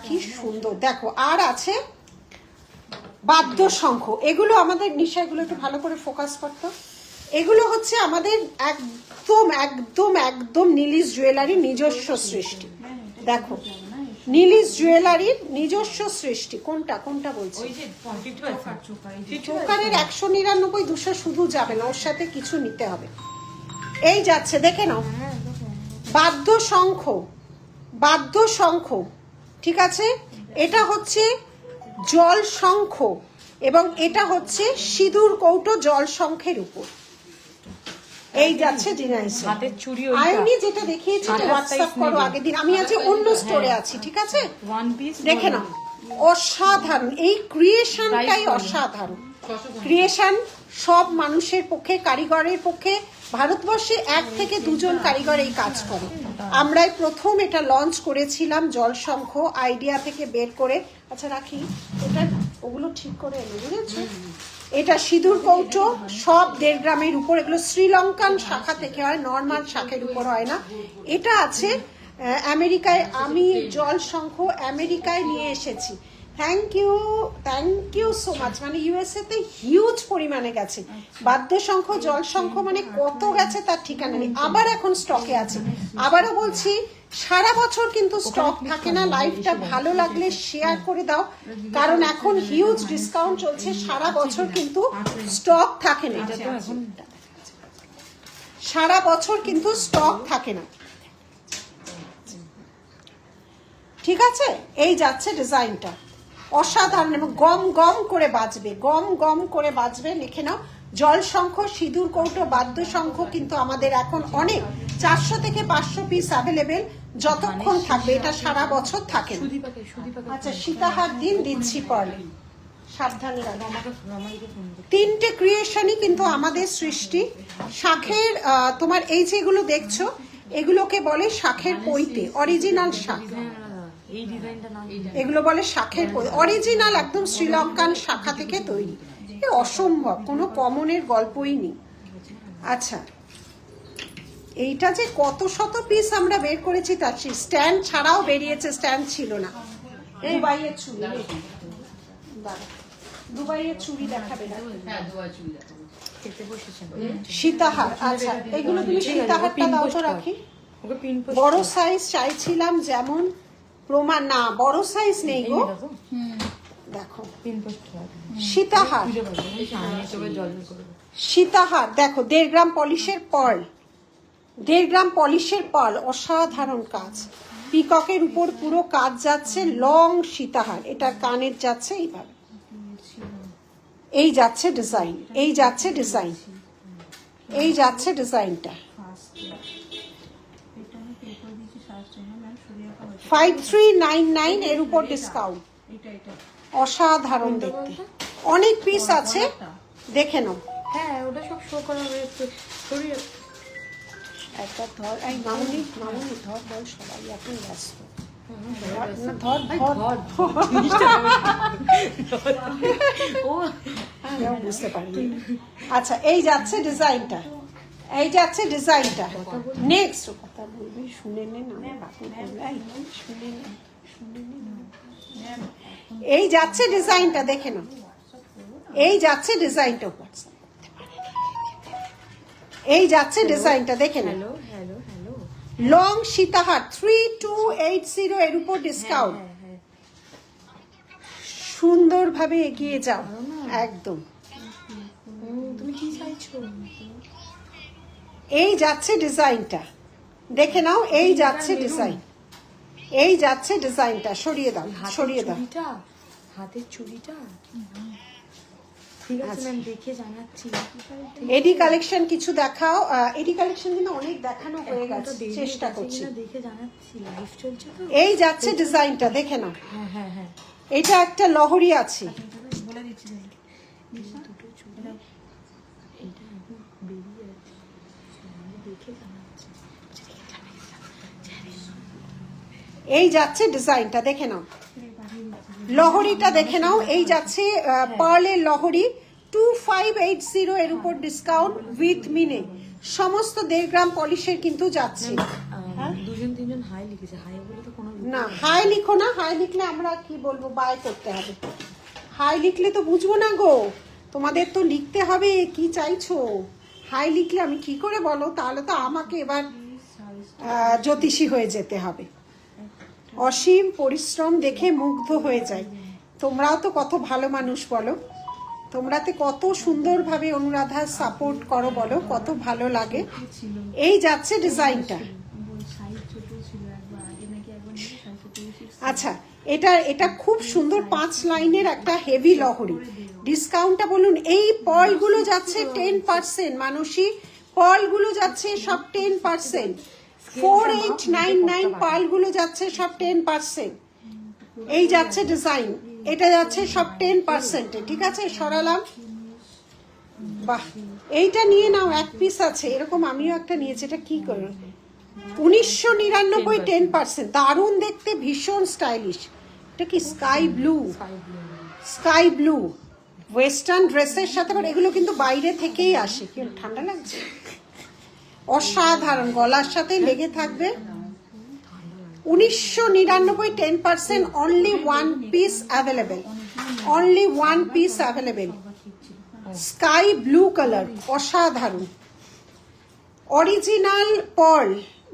A: কি সুন্দর দেখো, আর আছে বাদ্য শঙ্খ। এগুলো আমাদের নিশা, এগুলো একটু ভালো করে ফোকাস করতো। এগুলো হচ্ছে আমাদের একদম একদম একদম নীলিশ জুয়েলারি নিজস্ব সৃষ্টি। দেখো নীলিশ জুয়েলারির নিজস্ব সৃষ্টি। কোনটা কোনটা বলছি? চোকারের 199 200 শুধু যাবে না, ওর সাথে কিছু নিতে হবে। এই যাচ্ছে, দেখে নাও, বাদ্য শঙ্খ, বাদ্য শঙ্খ, ঠিক আছে। এটা হচ্ছে জল শঙ্খ এবং এটা হচ্ছে সিঁদুর কৌটো জল শঙ্খের উপর। এই যাচ্ছে ডিজাইন।
B: হাতের চুড়ি
A: আয়নি যেটা দেখিয়েছি হোয়াটসঅ্যাপ করো আগের দিন, আমি আজকে অন্য স্টোরে আছি, ঠিক আছে।
B: ওয়ান পিস
A: দেখে নাও, অসাধারণ এই ক্রিয়েশনটাই অসাধারণ ক্রিয়েশন। সব মানুষের পক্ষে, কারিগরের পক্ষে, ভারতবর্ষে 1 থেকে 2 জন কারিগর এই কাজ করে। আমরাই প্রথম এটা লঞ্চ করেছিলাম জলশঙ্খ, আইডিয়া থেকে বের করে। আচ্ছা রাখি এটা, ওগুলো ঠিক করে এনে, বুঝেছো। এটা সিঁদুর কৌটো, সব 1.5 গ্রামের উপর। এগুলো শ্রীলঙ্কান শাখা থেকে হয়, নর্মাল শাখের উপর হয় না। এটা আছে আমেরিকায়, আমি জলশঙ্খ আমেরিকায় নিয়ে এসেছি। Thank you so much. মানে ইউএসএ তে হিউজ পরিমাণে গেছে বাদ্যশঙ্খ, জলশঙ্খ, মানে কত গেছে তার ঠিকানা নেই। আবার এখন স্টকে আছে। আবারও বলছি, সারা বছর কিন্তু স্টক থাকে না। লাইভটা ভালো লাগলে শেয়ার করে দাও, কারণ এখন হিউজ ডিসকাউন্ট চলছে, সারা বছর কিন্তু স্টক থাকে না। সারা বছর কিন্তু স্টক থাকে না, ঠিক আছে। এই যাচ্ছে ডিজাইনটা, অসাধারণ এবং গম গম করে বাজবে, গম গম করে বাজবে। লিখে নাও, জলশঙ্খ, সিঁদুর কৌটো, বাদ্য শঙ্খ কিন্তু আমাদের এখন অনেক 400 থেকে 500 পিস অ্যাভেলেবেল, যতক্ষণ থাকবে। এটা সারা বছর থাকে না। আচ্ছা, সীতাহার দিন দিচ্ছি পরে, সাবধানে রাখো। 3টে ক্রিয়েশনই কিন্তু আমাদের সৃষ্টি। শাঁখের তোমার এই যেগুলো দেখছো, এগুলোকে বলে শাঁখের পৈতে, অরিজিনাল শাঁখ।
B: এই ডিজাইনটা নাম,
A: এগুলো বলে শাঁখের অরিজিনাল, একদম শ্রীলঙ্কান শাখা থেকে তৈরি। অসম্ভব, কোনো কমনের গল্পই নেই। আচ্ছা, এইটা যে কত শত পিস আমরা বের করেছি, তার স্ট্যান্ড ছাড়াও বেরিয়েছে, স্ট্যান্ড ছিল না। দুবাইয়ের চুড়ি, দুবাইয়ের চুড়ি দেখাবে না?
B: খেতে বসেছেন
A: সীতাহার। আচ্ছা, এগুলো তুমি সীতাহারটা দাও তো রাখি।
B: ওকে পিন পোস্ট
A: বড় সাইজ চাইছিলাম, যেমন প্রমাণ না, বড় সাইজ নেই গো। দেখো
B: পিন পোস্ট
A: সীতাহার,
B: জল করে
A: সীতাহার দেখো, 1.5 গ্রাম পলিশের পার্ল, 1.5 গ্রাম পলিশের পার্ল, অসাধারণ কাজ। পিককের উপর পুরো কাজ যাচ্ছে, লং সীতাহার। এটা কানের যাচ্ছে এইভাবে, এই যাচ্ছে ডিজাইন, এই যাচ্ছে ডিজাইন, এই যাচ্ছে ডিজাইনটা। 5399 এর উপর ডিসকাউন্ট, অসাধারণ দেখতে। অনেক পিস আছে, দেখে নাও।
B: হ্যাঁ, ওটা সব শো করা হয়েছে। শরীর
A: একটা ধর, এই মামুনি মামুনি ধর, বল সবাই এখন ব্যস্ত। ধর ধর ধর, ও বুঝতে পারিনি। আচ্ছা, এই যাচ্ছে ডিজাইনটা, এই যাচ্ছে ডিজাইনটা। নেক্সট কথা বলবি, শুনে নে না, বাপু বললাই, শুনে নে, শুনে নে না। এই যাচ্ছে ডিজাইনটা, দেখে নাও। এই যাচ্ছে ডিজাইনটা, এই যাচ্ছে ডিজাইনটা, দেখে নাও।
B: হ্যালো হ্যালো হ্যালো,
A: লং সীতাহার 3280 এর উপর ডিসকাউন্ট। সুন্দরভাবে এগিয়ে যাও, একদম।
B: তুমি কি চাইছো?
A: এই যাচ্ছে ডিজাইনটা, দেখে নাও, এই যাচ্ছে ডিজাইন, এই যাচ্ছে ডিজাইনটা। সরিয়ে দাও, সরিয়ে দাও।
B: হাতের চুড়িটা ঠিক আছে ম্যাম, দেখে জানাচ্ছি।
A: এডি কালেকশন কিছু দেখাও। এডি কালেকশন কিন্তু অনেক দেখানো হয়ে গেছে, চেষ্টা করছি।
B: দেখে জানাচ্ছি, লাইভ চলছে তো।
A: এই যাচ্ছে ডিজাইনটা, দেখে নাও।
B: হ্যাঁ হ্যাঁ হ্যাঁ,
A: এটা একটা লহরি আছে,
D: বলে দিচ্ছি
B: দুটো চুড়ি এটা এখন বেরিয়ে আছে, দেখে জানাচ্ছি।
A: এই যাচ্ছে ডিজাইনটা, দেখে নাও। লহরিটা দেখে নাও, এই যাচ্ছে পার্লের লহরি, 2580 এর উপর ডিসকাউন্ট উইথ মিনে। সমস্ত 1.5 গ্রাম পলিশের কিন্তু যাচ্ছে।
B: দুজন তিনজন হাই লিখেছে, হাই বলে তো কোনো
A: না, হাই লিখো না, হাই লিখলে আমরা কি বলবো, বাই করতে হবে। হাই লিখলে তো বুঝবো না গো, তোমাদের তো লিখতে হবে কি চাইছো। হাই লিখলে আমি কি করে বলো, তাহলে তো আমাকে এবার জ্যোতিষী হয়ে যেতে হবে। অসীম পরিশ্রম দেখে মুগ্ধ হয়ে যায়। তোমরাও তো কত ভালো মানুষ বলো, তোমরা তো কত সুন্দরভাবে অনুরাধার সাপোর্ট করো বলো, কত ভালো লাগে। এই যাচ্ছে ডিজাইনটা। আচ্ছা, এটা খুব সুন্দর 5 লাইনের একটা হেভি লহরি। ডিসকাউন্টটা বলুন। এই পার্লগুলো যাচ্ছে 10%, মানসী পার্লগুলো যাচ্ছে সব 10%। 4899 পার্লগুলো যাচ্ছে সব 10%। এই যাচ্ছে ডিজাইন, এটা যাচ্ছে সব 10%। ঠিক আছে, সরালাম। বাহ, এইটা নিয়ে নাও, এক পিস আছে এরকম, আমিও একটা নিয়েছি। এটা কি করে, 1999, 10%। দারুণ দেখতে, ভীষণ স্টাইলিশ। এটা কি sky blue, sky blue western ড্রেসের সাথে। আবার এগুলো কিন্তু বাইরে থেকেই আসে। কি ঠান্ডা লাগছে, অসাধারণ, গলার সাথে লেগে থাকবে। 1999, 10%, only 1 piece available, only 1 piece available. Sky blue colour, অসাধারণ। অরিজিনাল পার্ল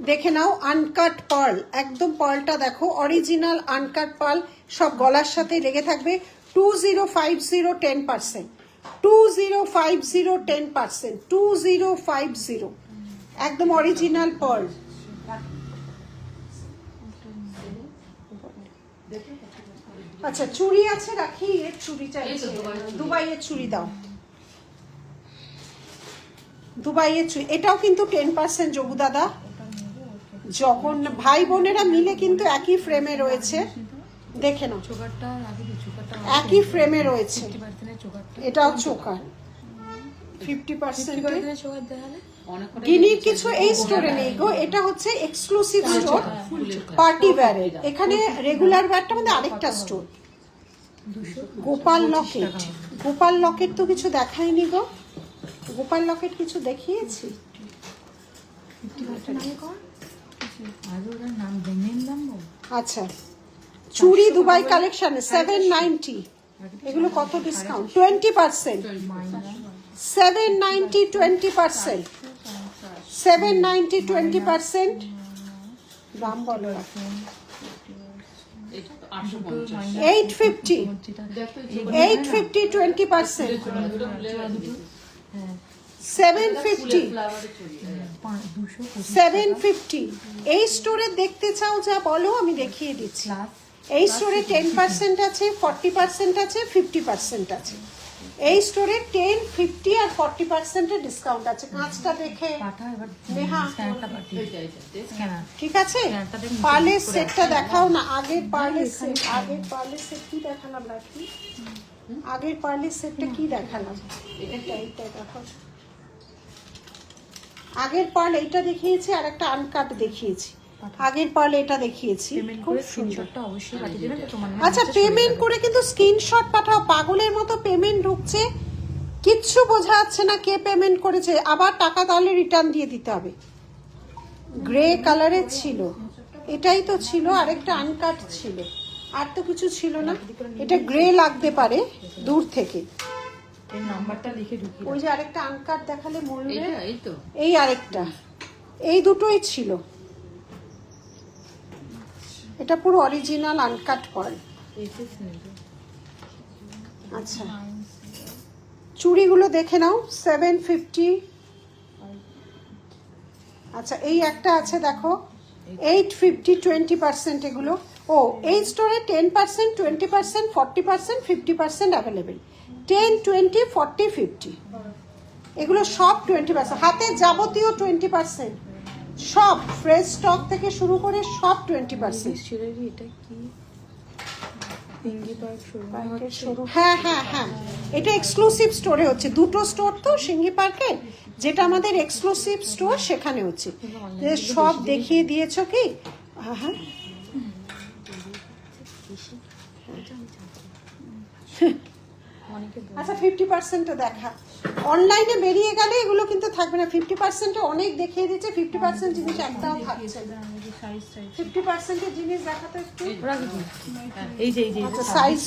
A: দেখে নাও, আনকাট পার্ল, একদম পার্লটা দেখো, অরিজিনাল আনকাট পার্ল, সব গলার সাথে লেগে থাকবে। 2050, 10%, 2050, 10%, 2050, একদম অরিজিনাল পার্ল। আচ্ছা, চুড়ি আছে, রাখি। এর চুড়ি চাইছে, দুবাইয়ের চুড়ি দাও, দুবাইয়ের চুড়ি। এটাও কিন্তু 10% যোগু দাদা। যখন ভাই বোনেরা মিলে কিন্তু একই ফ্রেমে রয়েছে, দেখে নাও, একই ফ্রেমে রয়েছে। এটাও চোকার 50%। গিনির কিছু এই স্টোরে নেই গো, এটা হচ্ছে এক্সক্লুসিভ স্টোর, পার্টি ওয়্যারের। এখানে রেগুলার ওয়্যারটা মধ্যে আরেকটা স্টোর। গোপাল লকেট, গোপাল লকেট তো কিছু দেখায়নি গো। গোপাল লকেট কিছু দেখিয়েছি? আচ্ছা, চুড়ি দুবাই কালেকশনে 790, এগুলো কত ডিসকাউন্ট? 20%, 790, 20%, 790, 20%। দাম বলো। 850, 850, 20%, 750, 750। এই স্টোরে দেখতে চাও যা বলো, আমি দেখিয়ে দিচ্ছি। এই স্টোরে 10% আছে, 40% আছে, 50% আছে। এই স্টোরে 10, 50 আর 40% ডিসকাউন্ট আছে। কাঁচটা দেখে নেহা, ঠিক আছে। পার্লের সেটটা দেখাও না, আগের পার্লের সেট, আগের পার্লের সেট কি দেখালাম রাখি, আগের পার্লের সেটটা কি দেখালাম? এটা দেখাও। আগের পার্ল এইটা দেখিয়েছি, আর একটা আনকাট দেখিয়েছি। আগের পার্ল এটা দেখিয়েছি, খুব সুন্দর। আচ্ছা, পেমেন্ট করে কিন্তু স্ক্রিনশট পাঠাও। পাগলের মতো পেমেন্ট ঢুকছে, কিচ্ছু বোঝা যাচ্ছে না কে পেমেন্ট করেছে। আবার টাকা তাহলে রিটার্ন দিয়ে দিতে হবে। গ্রে কালারের ছিল, এটাই তো ছিল, আরেকটা আনকাট ছিল, আর তো কিছু ছিল না। এটা গ্রে লাগতে পারে দূর থেকে।
B: এই নাম্বারটা লিখে ঢুকি।
A: ওই যে আরেকটা আনকাট দেখালে ময়ূরে, এই আরেকটা, এই দুটোই ছিল। এটা পুরো অরিজিনাল আনকাট পার্ল। আচ্ছা চুড়িগুলো দেখে নাও 750। আচ্ছা এই একটা আছে দেখো 850, 20% এগুলো। ও এই স্টোরে 10%, 20%, 40%, 50% অ্যাভেলেবেল। 10, 20, 40, 50 এগুলো সব 20%। হাতে যাবতীয় 20%, সব ফ্রেশ স্টক থেকে শুরু করে সব 20%।
B: জুয়েলারি এটা কি সিঙ্গি পার্ক শোরুম?
A: হ্যাঁ হ্যাঁ হ্যাঁ, এটা এক্সক্লুসিভ স্টোরে হচ্ছে। দুটো স্টোর তো সিঙ্গি পার্কে, যেটা আমাদের এক্সক্লুসিভ স্টোর সেখানে হচ্ছে। যে সব দেখিয়ে দিয়েছো কি? হ্যাঁ হ্যাঁ আচ্ছা 50% দেখা। অনলাইনে বেরিয়ে গেলে এগুলো কিন্তু থাকবে না। 50% অনেক দেখিয়ে দিচ্ছে, 50% জিনিস একটাও থাকছে না। 50% এর জিনিস দেখাতে একটু
B: এই যে
A: আচ্ছা সাইজ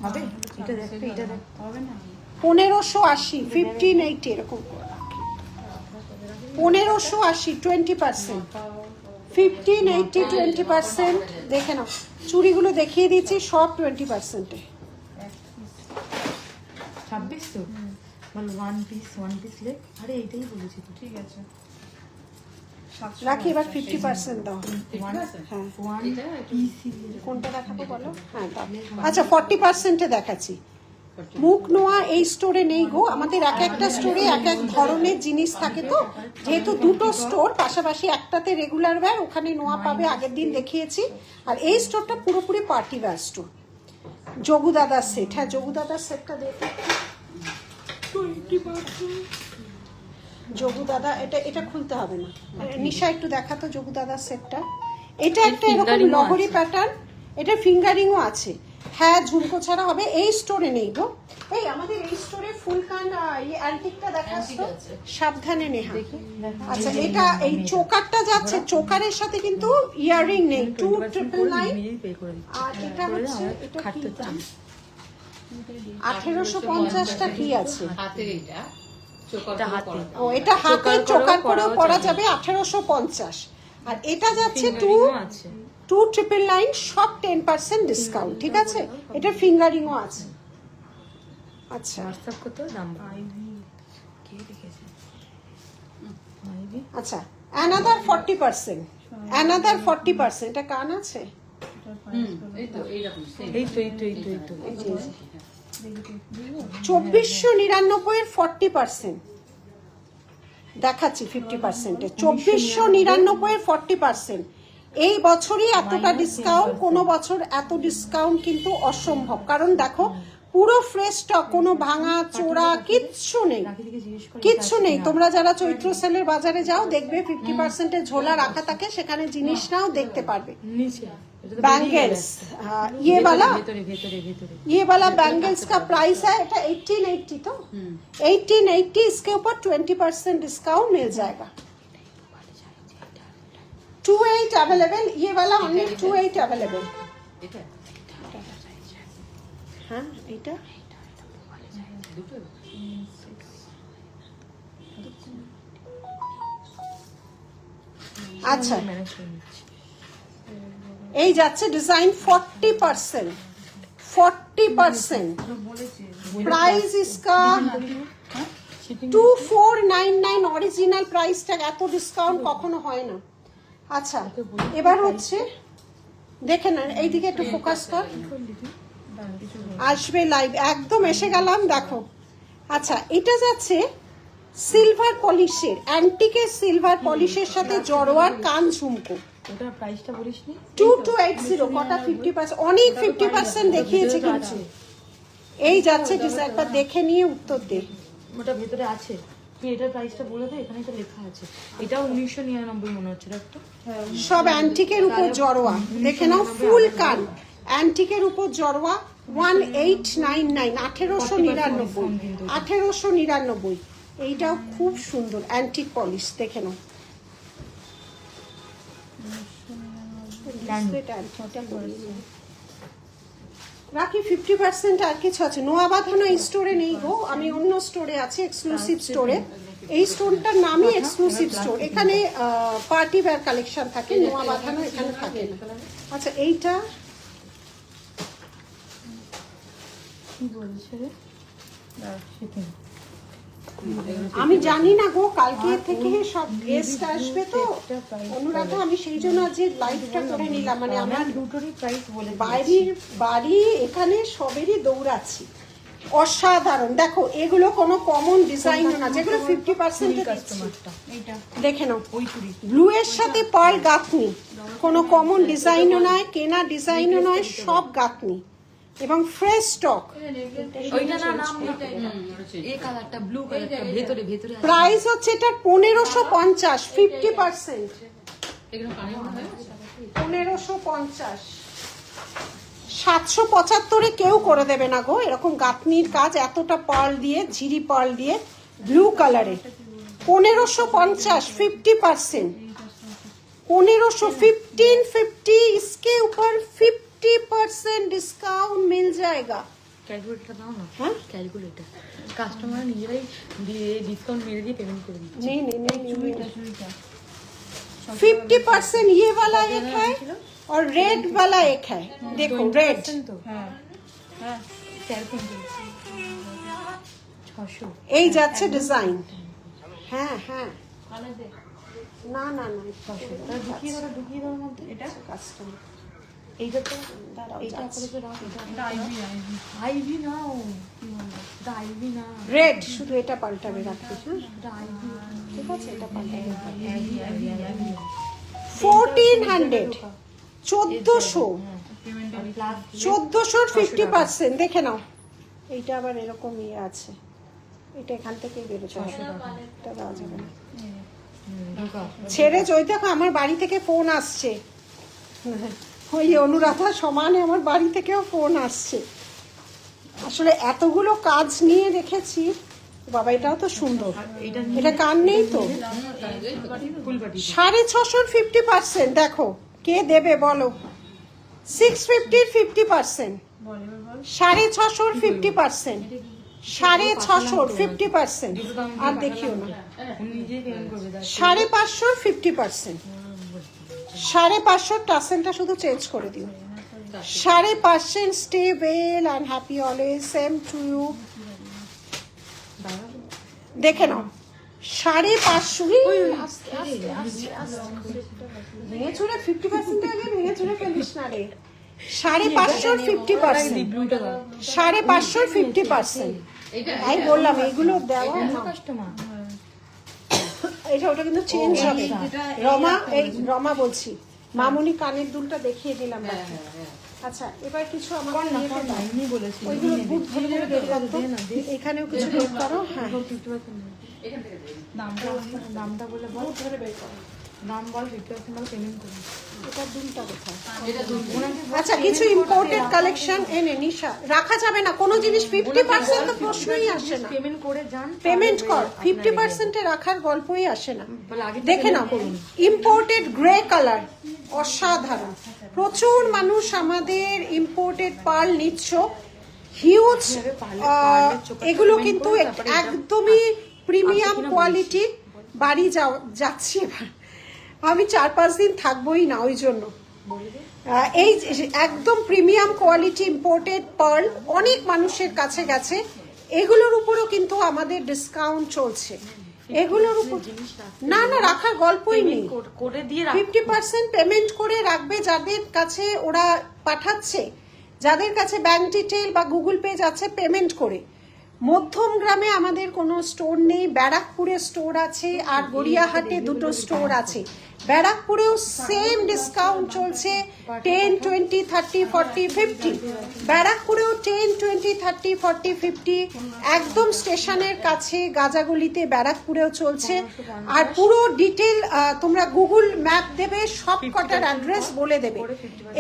B: হবে এটা দেখ, এটা দেখ হবে না
A: 1580, 1580 এরকম 1580, 20%, 1580, 20% দেখে নাও। চুড়িগুলো দেখিয়ে দিচ্ছি সব 20%।
B: 26 তো বল ওয়ান পিস লেখ। আরে এইটাই বলেছি তো। ঠিক আছে
A: রাখি এবার 50% দাও। হ্যাঁ
B: ওয়ান পিস
A: কোনটা দেখাবো বলো? হ্যাঁ দাও। আচ্ছা 40% এ দেখাচ্ছি। মুখ নোয়া এই স্টোরে নেই গো, আমাদের এক একটা স্টোরে এক এক ধরনের জিনিস থাকে। তো যেহেতু দুটো স্টোর পাশাপাশি, একটাতে রেগুলার ওয়্যার, ওখানে নোয়া পাবে, আগের দিন দেখিয়েছি। আর এই স্টোরটা পুরোপুরি পার্টি ওয়্যার স্টোর। যোগু দাদার সেট, হ্যাঁ যোগু দাদার সেটটা দেখে। যোগু দাদা এটা খুলতে হবে না। নিশা একটু দেখাতো যোগু দাদার সেটটা। এটা একটা এরকম লহরি প্যাটার্ন, এটা ফিঙ্গারিংও আছে। হ্যাঁ ঝুমকো ছাড়া হবে। এই স্টোরে নেই গো। এই আমাদের এই স্টোরে ফুল কান অ্যান্টিকটা দেখাচ্ছ, সাবধানে নেহা। আচ্ছা এটা এই চোকারটা যাচ্ছে, চোকারের সাথে কিন্তু ইয়াররিং নেই। 2999। আর এটা হচ্ছে এটা কি দাম? 1850টা কি আছে? ও এটা হাতে চোকার করেও পরা যাবে 1850। আর এটা যাচ্ছে 2999, সব 10% ডিসকাউন্ট। ঠিক আছে, এটা ফিঙ্গারিংও আছে। আচ্ছা
B: হোয়াটসঅ্যাপ কত দাম কে লিখেছে?
A: আচ্ছা অ্যানাদার 40%, অ্যানাদার 40%। এটা কান আছে?
D: এই তো এইরকম
B: এই তো
A: 2499 এর 40% দেখাচ্ছি। 50% 2499 এর 40%। এই বছরই এতটা ডিসকাউন্ট, কোনো বছর এত ডিসকাউন্ট কিন্তু অসম্ভব। কারণ দেখো পুরো ফ্রেশ স্টক, কোনো ভাঙা চোরা কিচ্ছু নেই, কিচ্ছু নেই। তোমরা যারা চৈত্র সেলের বাজারে যাও দেখবে 50% এর ঝোলা রাখা থাকে, সেখানে জিনিস নাও দেখতে পারবে। बैंगल्स ये वाला बैंगल्स का प्राइस है, এটা 1880 तो 1880। इसके ऊपर 20% डिस्काउंट मिल जाएगा। 28 अवेलेबल, ये वाला ओनली 28 अवेलेबल। हाँ এটা আচ্ছা এই যাচ্ছে ডিজাইন 40%, 40%। प्राइस इसका 2499 অরিজিনাল প্রাইসটা। এত ডিসকাউন্ট কখনো হয় না। আচ্ছা এবার হচ্ছে দেখে না, এইদিকে একটু ফোকাস কর, আসবে লাইভ। একদম এসে গেলাম দেখো। আচ্ছা এটা যাচ্ছে সিলভার পলিশের, অ্যান্টিকের সিলভার পলিশের সাথে জড়োয়ার কান ঝুমকো।
B: ওটা প্রাইসটা বলিসনি?
A: 2280। কটা 50%? অনেক 50% দেখিয়েছে কিন্তু। এই যাচ্ছে ডিজাইন, একবার দেখে নিয়ে উত্তর দে।
B: ওটা ভেতরে আছে, তুই এটার প্রাইসটা বলে দে। এখানে তো লেখা আছে। এটাও 1999 মনে হচ্ছে। দেখতো
A: সব অ্যান্টিকের উপর জড়োয়া, দেখে নাও ফুল কান অ্যান্টিকের উপর জড়োয়া। 1899, 1899, 1899। এইটাও খুব সুন্দর অ্যান্টিক পলিশ, দেখে নাও। রাখি 50%। আর কিছু আছে? নোয়া বাঁধানো এই স্টোরে নেই গো, আমি অন্য স্টোরে আছে, এক্সক্লুসিভ স্টোরে। এই স্টোরটার নামই এক্সক্লুসিভ স্টোর। এখানে পার্টি ওয়্যার কালেকশন থাকে, নোয়া বাঁধানো এখানে থাকে না। আচ্ছা এইটা
B: কি বলছে রে সেটা
A: আমি জানি না গো, কালকে থেকে সব গেস্ট আসবে তো অনুরাধা, আমি সেই জন্য আজ লাইভটা করে নিলাম। মানে আমার
B: দুটোরই প্রাইস বলে
A: বাইরের বাড়ি এখানে সবেরই দৌড়াচ্ছি, অসাধারণ। দেখো এগুলো কোনো কমন ডিজাইন না, যেগুলো 50%
B: কাস্টমারটা
C: এইটা
A: দেখে নাও।
B: ওই চুড়ি
A: ব্লু এর সাথে পার্ল গাঁথনি, কোনো কমন ডিজাইনও নয়, কেনা ডিজাইনও নয়, সব গাঁথনি এবং ফ্রেশ স্টক।
B: ওইটা না নাম এই কালারটা ব্লু কালারটা ভেতরে ভেতরে আছে।
A: প্রাইস হচ্ছে এটা 1550, 50%,
D: এগুলো কানে মনে হয়
A: 1550। 775 কেউ করে দেবে না গো এরকম গাঁথনির কাজ, এতটা পার্ল দিয়ে, ঝিরি পার্ল দিয়ে, ব্লু কালারে। 1550, 50%, 1550, इसके ऊपर 50% डिस्काउंट मिल जाएगा।
B: ক্যালকুলেটর দাও না,
A: হ্যাঁ
B: ক্যালকুলেটর কাস্টমার নিজেরাই দিয়ে ডিসকাউন্ট মেরে দিয়ে পেমেন্ট করে দিচ্ছে।
A: नहीं नहीं नहीं नहीं 50% ये वाला एक है और रेड वाला एक है, देखो रेड।
B: তো
C: হ্যাঁ হ্যাঁ
B: 600
A: এই যাচ্ছে ডিজাইন। হ্যাঁ হ্যাঁ,
C: কানে দে
A: না না না
B: ঢুকিয়ে দাও মধ্যে।
C: এটা
A: কাস্টমার
B: এইটা তো
A: দাঁড়াও,
B: এইটা
A: যাচ্ছে।
B: আপাতত রাখ,
C: এটা আইভি আইভি
B: আইভি নাও, এটা আইভি না,
A: রেড, শুধু এটা পাল্টাবে রাখতে। হ্যাঁ
B: এটা আইভি
A: ঠিক আছে, এটা পাল্টাবে।
C: আইভি আইভি
A: 1400, 1400,
C: পেমেন্টের
B: প্লাস
A: 1400 50%। দেখে নাও, এইটা আবার এরকম ইয়ে আছে, এটা এখান থেকেই বেরোতে হবে, এটা দেওয়া যাবে না।
B: ঢোকা
A: ছেড়ে চই, দেখো আমার বাড়ি থেকে ফোন আসছে, ওই অনুরাধা সমানে আমার বাড়ি থেকেও ফোন আসছে। আসলে এতগুলো কাজ নিয়ে রেখেছি বাবা, এটাও তো সুন্দর, এটা কান নেই তো।
B: ফুলবাটি
A: 650 50%, দেখো কে দেবে বলো। 650 50%,
C: বল এবার বল
A: 650 50%, 650 50%। আর দেখিও না,
B: উনি নিজেই পেমেন্ট করবে।
A: 550 50%, 550 টাসেলটা শুধু চেঞ্জ করে দিও। 550, stay well and happy always, same to you. দেখে নাও 550, ভেঙে চুরে 50% আগে ভেঙে চুরে ফেলিস না রে। 550 50%,
B: ব্লুটা দাও
A: 550 50%। আমি বললাম এইগুলো দেওয়া না,
B: কাস্টমার
A: এটা ওটা কিন্তু চেঞ্জ হবে। রমা, এই রমা বলছি, মামুনি কানের দুলটা দেখিয়ে দিলাম বাকি। আচ্ছা এবার কিছু আমার ইয়েতে দাও।
B: এমনি বলেছি
A: ওইগুলো বুট ধরে ধরে বের করতো, এখানেও কিছু বের করো। হ্যাঁ
B: নামটা বলে বল,
A: বুট ধরে বের করো,
B: নাম বল 50% বল পেমেন্ট করুন।
A: এটা দুলটা কোথায়? আচ্ছা কিছু ইম্পোর্টেড কালেকশন এনে নিশা, রাখা যাবে না কোনো জিনিস 50%, তো প্রশ্নই আসে না।
B: পেমেন্ট করে যান,
A: পেমেন্ট কর, 50% রাখার গল্পই আসে না।
B: বলে আগে
A: দেখে নাও, ইম্পোর্টেড গ্রে কালার, অসাধারণ। প্রচুর মানুষ আমাদের ইম্পোর্টেড পার্ল নিচ্ছ, হিউজ। এগুলো কিন্তু একদমই প্রিমিয়াম কোয়ালিটি। বাড়ি যাচ্ছি এবার, আমি 4-5 দিন থাকবোই না, ওই জন্য এই একদম প্রিমিয়াম কোয়ালিটি ইম্পোর্টেড পার্ল অনেক মানুষের কাছে গেছে। এগুলোর উপরও কিন্তু আমাদের ডিসকাউন্ট চলছে। এগুলোর উপর না না রাখার গল্পই নেই,
B: করে দিয়ে
A: 50% পেমেন্ট করে রাখবে যাদের কাছে ওরা পাঠাচ্ছে, যাদের কাছে ব্যাংক ডিটেল বা গুগল পে যাচ্ছে, পেমেন্ট করে। মধ্যম গ্রামে আমাদের কোনো স্টোর নেই, ব্যারাকপুরে স্টোর আছে আর গড়িয়াহাটে দুটো স্টোর আছে। ব্যারাকপুরেও সেম ডিসকাউন্ট চলছে, 10 20 30 40 50। ব্যারাকপুরেও 10 20 30 40 50, একদম স্টেশনের কাছে গাজাগলিতে ব্যারাকপুরেও চলছে। আর পুরো ডিটেল তোমরা গুগল ম্যাপ দেবে, সব কটার অ্যাড্রেস বলে দেবে।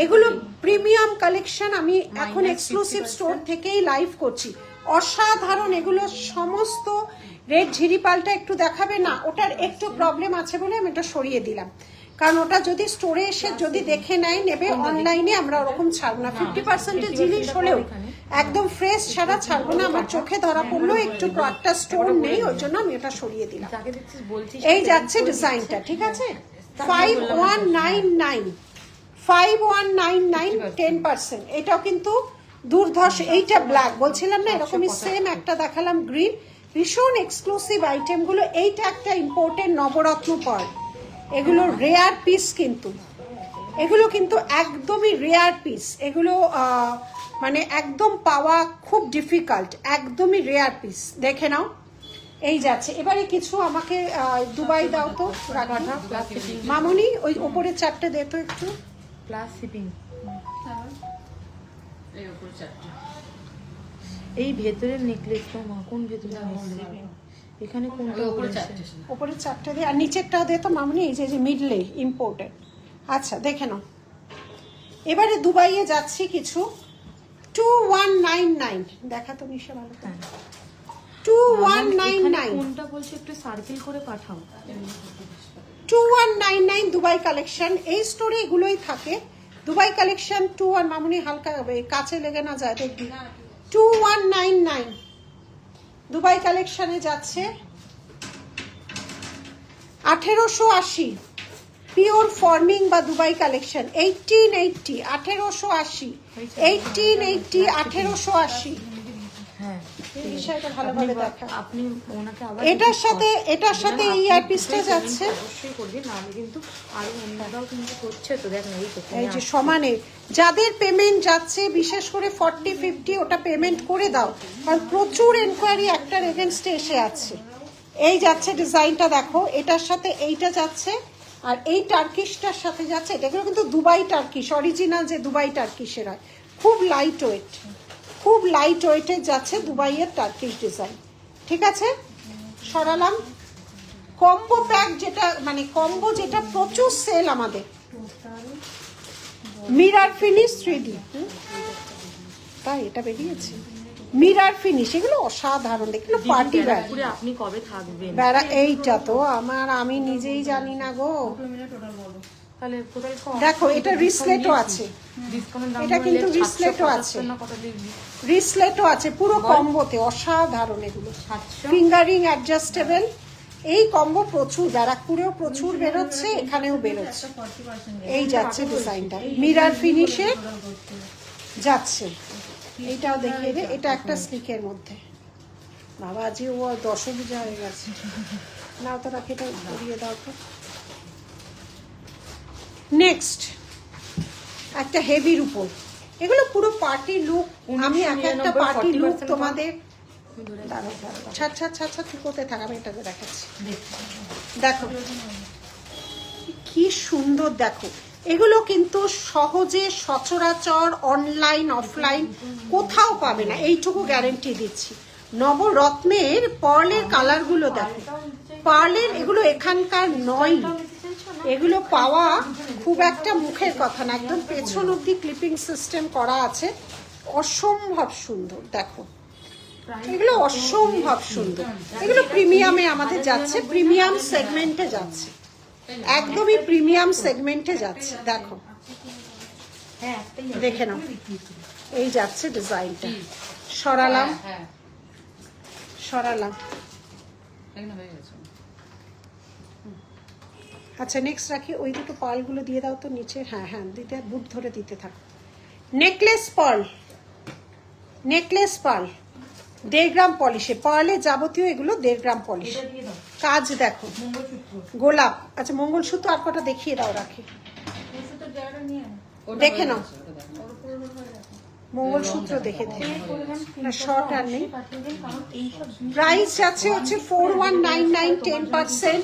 A: এগুলো প্রিমিয়াম কালেকশন, আমি এখন এক্সক্লুসিভ স্টোর থেকেই লাইভ করছি। অসাধারণ এগুলো সমস্ত। রেড ঝিরিপালটা একটু দেখাবে না, ওটার একটু প্রবলেম আছে বলে আমি এটা সরিয়ে দিলাম, কারণ ওটা যদি স্টোরে এসে যদি দেখে নেবে, অনলাইনে আমরা ওরকম ছাড়বো না। 50% জিনিস হলেও একদম ফ্রেশ ছাড়া ছাড়বো না। আমার চোখে ধরা পড়লো একটু একটা স্টোর নেই, ওই জন্য আমি এটা সরিয়ে দিলাম।
B: যাকে দেখছিস বলছিস
A: এই যাচ্ছে ডিজাইনটা, ঠিক আছে। 5199, 5199, 10%। এটাও কিন্তু দুর্ধর্ষ। এইটা ব্ল্যাক বলছিলাম না, এরকমই সেম একটা দেখালাম গ্রিন, ভীষণ এক্সক্লুসিভ আইটেমগুলো। এইটা একটা ইম্পোর্টেড নবরত্ন পার্ল, এগুলো রেয়ার পিস কিন্তু, এগুলো কিন্তু একদমই রেয়ার পিস, এগুলো মানে একদম পাওয়া খুব ডিফিকাল্ট, একদমই রেয়ার পিস। দেখে নাও, এই যাচ্ছে। এবারে কিছু আমাকে দুবাই দাও তো রাখি। মামুনি ওই ওপরের চারটে দে তো একটু।
B: Plus shipping.
D: এই উপর চারটে।
B: এই ভেতরের নেকলেসটা মা কোন ভেতরে এখানে কোনটা
D: উপর
B: উপরে
D: চারটে।
A: ওপরের চারটে দে, আর নিচেরটাও দে তো মামুনি, এই যে মিডলে ইম্পোর্টেড। আচ্ছা দেখে নাও। এবারে দুবাইয়ে যাচ্ছি কিছু 2199 দেখা তো নিশা ভালো করে। 2199
B: কোনটা বলছে একটু সার্কেল করে পাঠাও।
A: 2199 দুবাই কালেকশন। এই স্টোরে এগুলোই থাকে, দুবাই কালেকশন 21। মামুনি হালকা কাছে লেগে না যায় দেখবি। 2199 দুবাই কালেকশনে যাচ্ছে। 1880 পিওর ফর্মিং বা দুবাই কালেকশন 1880, 1880, 1880, 1880।
B: হ্যাঁ
A: এই বিষয়টা ভালোভাবে দেখা।
B: আপনি ওনাকে আবার
A: এটার সাথে এই ইয়ারপিসটা যাচ্ছে।
B: অবশ্যই করবেন, নাহলে কিন্তু আরো অন্যরাও কিন্তু করছে তো। দেখেন এই তো
A: এই যে সমানে যাদের পেমেন্ট যাচ্ছে, বিশেষ করে 40-50 ওটা পেমেন্ট করে দাও, কারণ প্রচুর এনকোয়ারি একটার এগেনস্টে এসে আছে। এই যাচ্ছে ডিজাইনটা দেখো, এটার সাথে এইটা যাচ্ছে, আর এই টার্কিশটার সাথে যাচ্ছে। এটাগুলো কিন্তু দুবাই টার্কিশ, অরিজিনাল যে দুবাই টার্কিশের হয়, খুব লাইট ওয়েট, খুব লাইট ওয়েটের যাচ্ছে দুবাইয়ের টার্কিশ ডিজাইন। ঠিক আছে, সরালাম। কম্বো প্যাক যেটা, মানে কম্বো যেটা প্রচুর সেল আমাদের, মিরার ফিনিশ 3D। তাই এটা বেরিয়েছে মিরার ফিনিশ, এগুলো অসাধারণ, এগুলো পার্টি ব্যাগ।
B: পুরো আপনি কবে থাকবেন?
A: বেড়া এইটা তো আমি নিজেই জানি না গো।
B: তাহলে টোটাল
A: দেখো এটা রিসলেটও আছে,
B: ডিসকাউন্ট দাম
A: এটা কিন্তু রিসলেটও আছে, রিসলেটও আছে পুরো কম্বোতে, অসাধারণ এগুলো।
B: 700
A: ফিঙ্গারিং অ্যাডজাস্টেবল, এই কম্বো প্রচুর, ব্যারাকপুরেও প্রচুর বেরোচ্ছে, এখানেও বেরোচ্ছে। এই যাচ্ছে ডিজাইনটা মিরার ফিনিশে যাচ্ছে। এইটাও দেখিয়ে দে, এটা একটা স্লিকের মধ্যে। বাবা আজ ও 10 পূজা হয়ে গেছে। নাও তো রাখি, এটা ধরিয়ে দাও তো। নেক্সট একটা হেভির উপর, এগুলো পুরো পার্টি লুক। আমি একটা পার্টি লুক তোমাদের, ছাড় ছাড় ছাড় ছাড়, তুই কোথায় থাক, আমি এটাকে দেখাচ্ছি। দেখো কি সুন্দর, দেখো এগুলো কিন্তু সহজে সচরাচর অনলাইন অফলাইন কোথাও পাবে না, এইটুকু গ্যারেন্টি দিচ্ছি। নবরত্নের পার্লের কালারগুলো দেখো, পার্লের এগুলো এখানকার নয়, এগুলো পাওয়া খুব একটা মুখের কথা না, একদম পেছন অব্দি ক্লিপিং সিস্টেম করা আছে, অসম্ভব সুন্দর। দেখো এগুলো অসম্ভব সুন্দর, এগুলো প্রিমিয়ামে আমাদের যাচ্ছে, প্রিমিয়াম সেগমেন্টে যাচ্ছে, একদমই প্রিমিয়াম সেগমেন্টে যাচ্ছে। দেখো দেখে নাও, এই যাচ্ছে ডিজাইনটা। সরালাম সরালাম। আচ্ছা নেক্সট রাখি, ওই দুটো পার্লগুলো দিয়ে দাও তো নিচে। হ্যাঁ হ্যাঁ দিতে, বুট ধরে দিতে থাকো। নেকলেস পার্ল, নেকলেস পার্ল 1.5 গ্রাম পলিশে, পার্লের যাবতীয় এগুলো 1.5 গ্রাম পলিশ। কাজ দেখো, গোলাপ। আচ্ছা মঙ্গলসূত্র আর কটা দেখিয়ে দাও, রাখি দেখে নাও, মঙ্গলসূত্র দেখে দে, শর্ট আর নেই। প্রাইস আছে হচ্ছে 4199, 10%।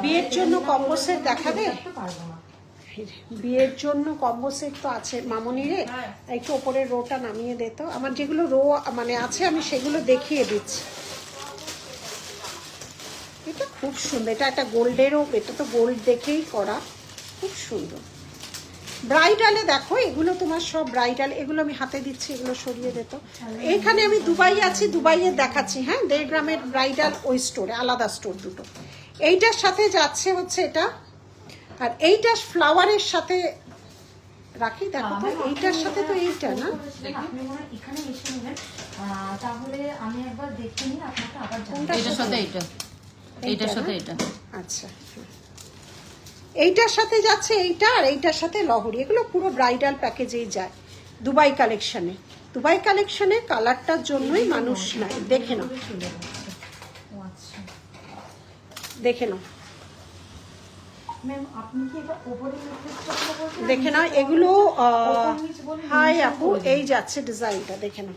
A: বিয়ের জন্য কম্বো সেট দেখাবে, বিয়ের জন্য কম্বো সেট তো আছে মামনি রে, একটু ওপরের রোটা নামিয়ে দে তো, আমার যেগুলো রো মানে আছে আমি সেগুলো দেখিয়ে দিচ্ছি। এটা খুব সুন্দর, এটা একটা গোল্ডেরও, এটা তো গোল্ড দেখেই করা, খুব সুন্দর। ব্রাইডালে দেখো, এগুলো তোমার সব ব্রাইডাল, এগুলো আমি হাতে দিচ্ছি, এগুলো সরিয়ে দিত। এইখানে আমি দুবাই আছি, দুবাইয়ে দেখাচ্ছি। হ্যাঁ 1.5 গ্রামের ব্রাইডাল ওই স্টোরে, আলাদা স্টোর দুটো। এইটার সাথে যাচ্ছে হচ্ছে এটা, আর এইটা ফ্লাওয়ারের সাথে রাখি। দেখো তো এইটার সাথে তো এইটা না,
B: আপনি মনে এখানে এসে নেবেন, তাহলে আমি একবার দেখে নিই আপনাকে আবার জানাবো।
D: এটার সাথে এইটা, এইটার সাথে এটা।
A: আচ্ছা এইটার সাথে যাচ্ছে এইটা, আর এইটার সাথে লহরি, এগুলো পুরো ব্রাইডাল প্যাকেজেই যায়। দুবাই কালেকশনে। দুবাই কালেকশনে কালারটার জন্যই মানুষ নাই। দেখে নাও, দেখে নাও, দেখে নাও এগুলো। হাই আপু, এই যাচ্ছে ডিজাইনটা, দেখে নাও।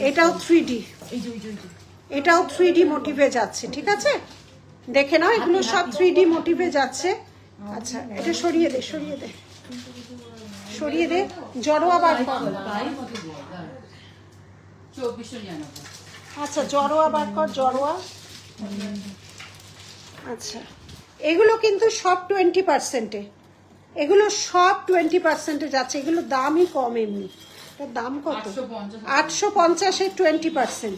A: এটাও 3D, এটাও 3D মোটিভে যাচ্ছে, ঠিক আছে? দেখে নাও, এগুলো সব 3D মোটিভে যাচ্ছে। আচ্ছা, এটা সরিয়ে দে, সরিয়ে দে, সরিয়ে দে, জড়োয়া বার কর। আচ্ছা, জড়োয়া বার কর, জড়োয়া। আচ্ছা, এগুলো কিন্তু সব 20%-এ, এগুলো সব 20%-এ যাচ্ছে। এগুলো দামই কম এমনি। এটার দাম কত? 850-এ 20%।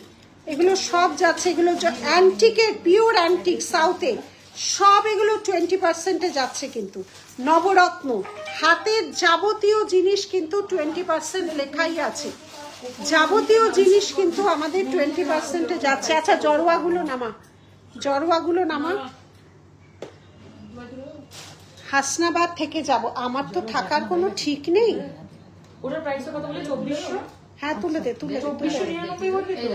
A: এগুলো সব যাচ্ছে, এগুলো অ্যান্টিকের, পিওর অ্যান্টিক, সাউথে সব এগুলো 20%-এ যাচ্ছে। কিন্তু নবরত্ন, হাতের যাবতীয় জিনিস কিন্তু 20% লেখাই আছে। যাবতীয় জিনিস কিন্তু আমাদের 20%-এ যাচ্ছে। আচ্ছা, জড়োয়াগুলো নামা, জড়োয়াগুলো নামা। হাসনাবাদ থেকে যাব, আমার তো থাকার কোনো ঠিক নেই।
B: ওটার প্রাইসটা কত বলে? 2400।
A: হ্যাঁ, তুলে দে, তুলে দে, তুলে দে।
B: 2499 বলবি তো?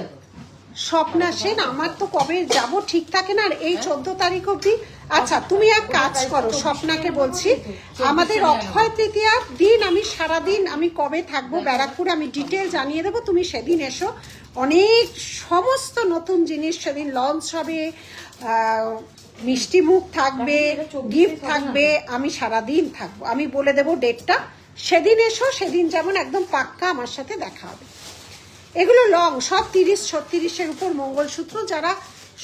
A: স্বপ্না সেন, আমার তো কবে যাব ঠিক থাকে না, আর এই 14 তারিখ অবধি। আচ্ছা, তুমি এক কাজ করো, স্বপ্নাকে বলছি, আমাদের অক্ষয় তৃতীয়ার দিন আমি সারাদিন, আমি কবে থাকবো ব্যারাকপুরে আমি ডিটেল জানিয়ে দেবো, তুমি সেদিন এসো। অনেক সমস্ত নতুন জিনিস সেদিন লঞ্চ হবে, মিষ্টি মুখ থাকবে, গিফট থাকবে, আমি সারাদিন থাকবো। আমি বলে দেবো ডেটটা, সেদিন এসো। সেদিন যেমন একদম পাক্কা আমার সাথে দেখা হবে। এগুলো লং, সব 30-36-এর উপর মঙ্গলসূত্র। যারা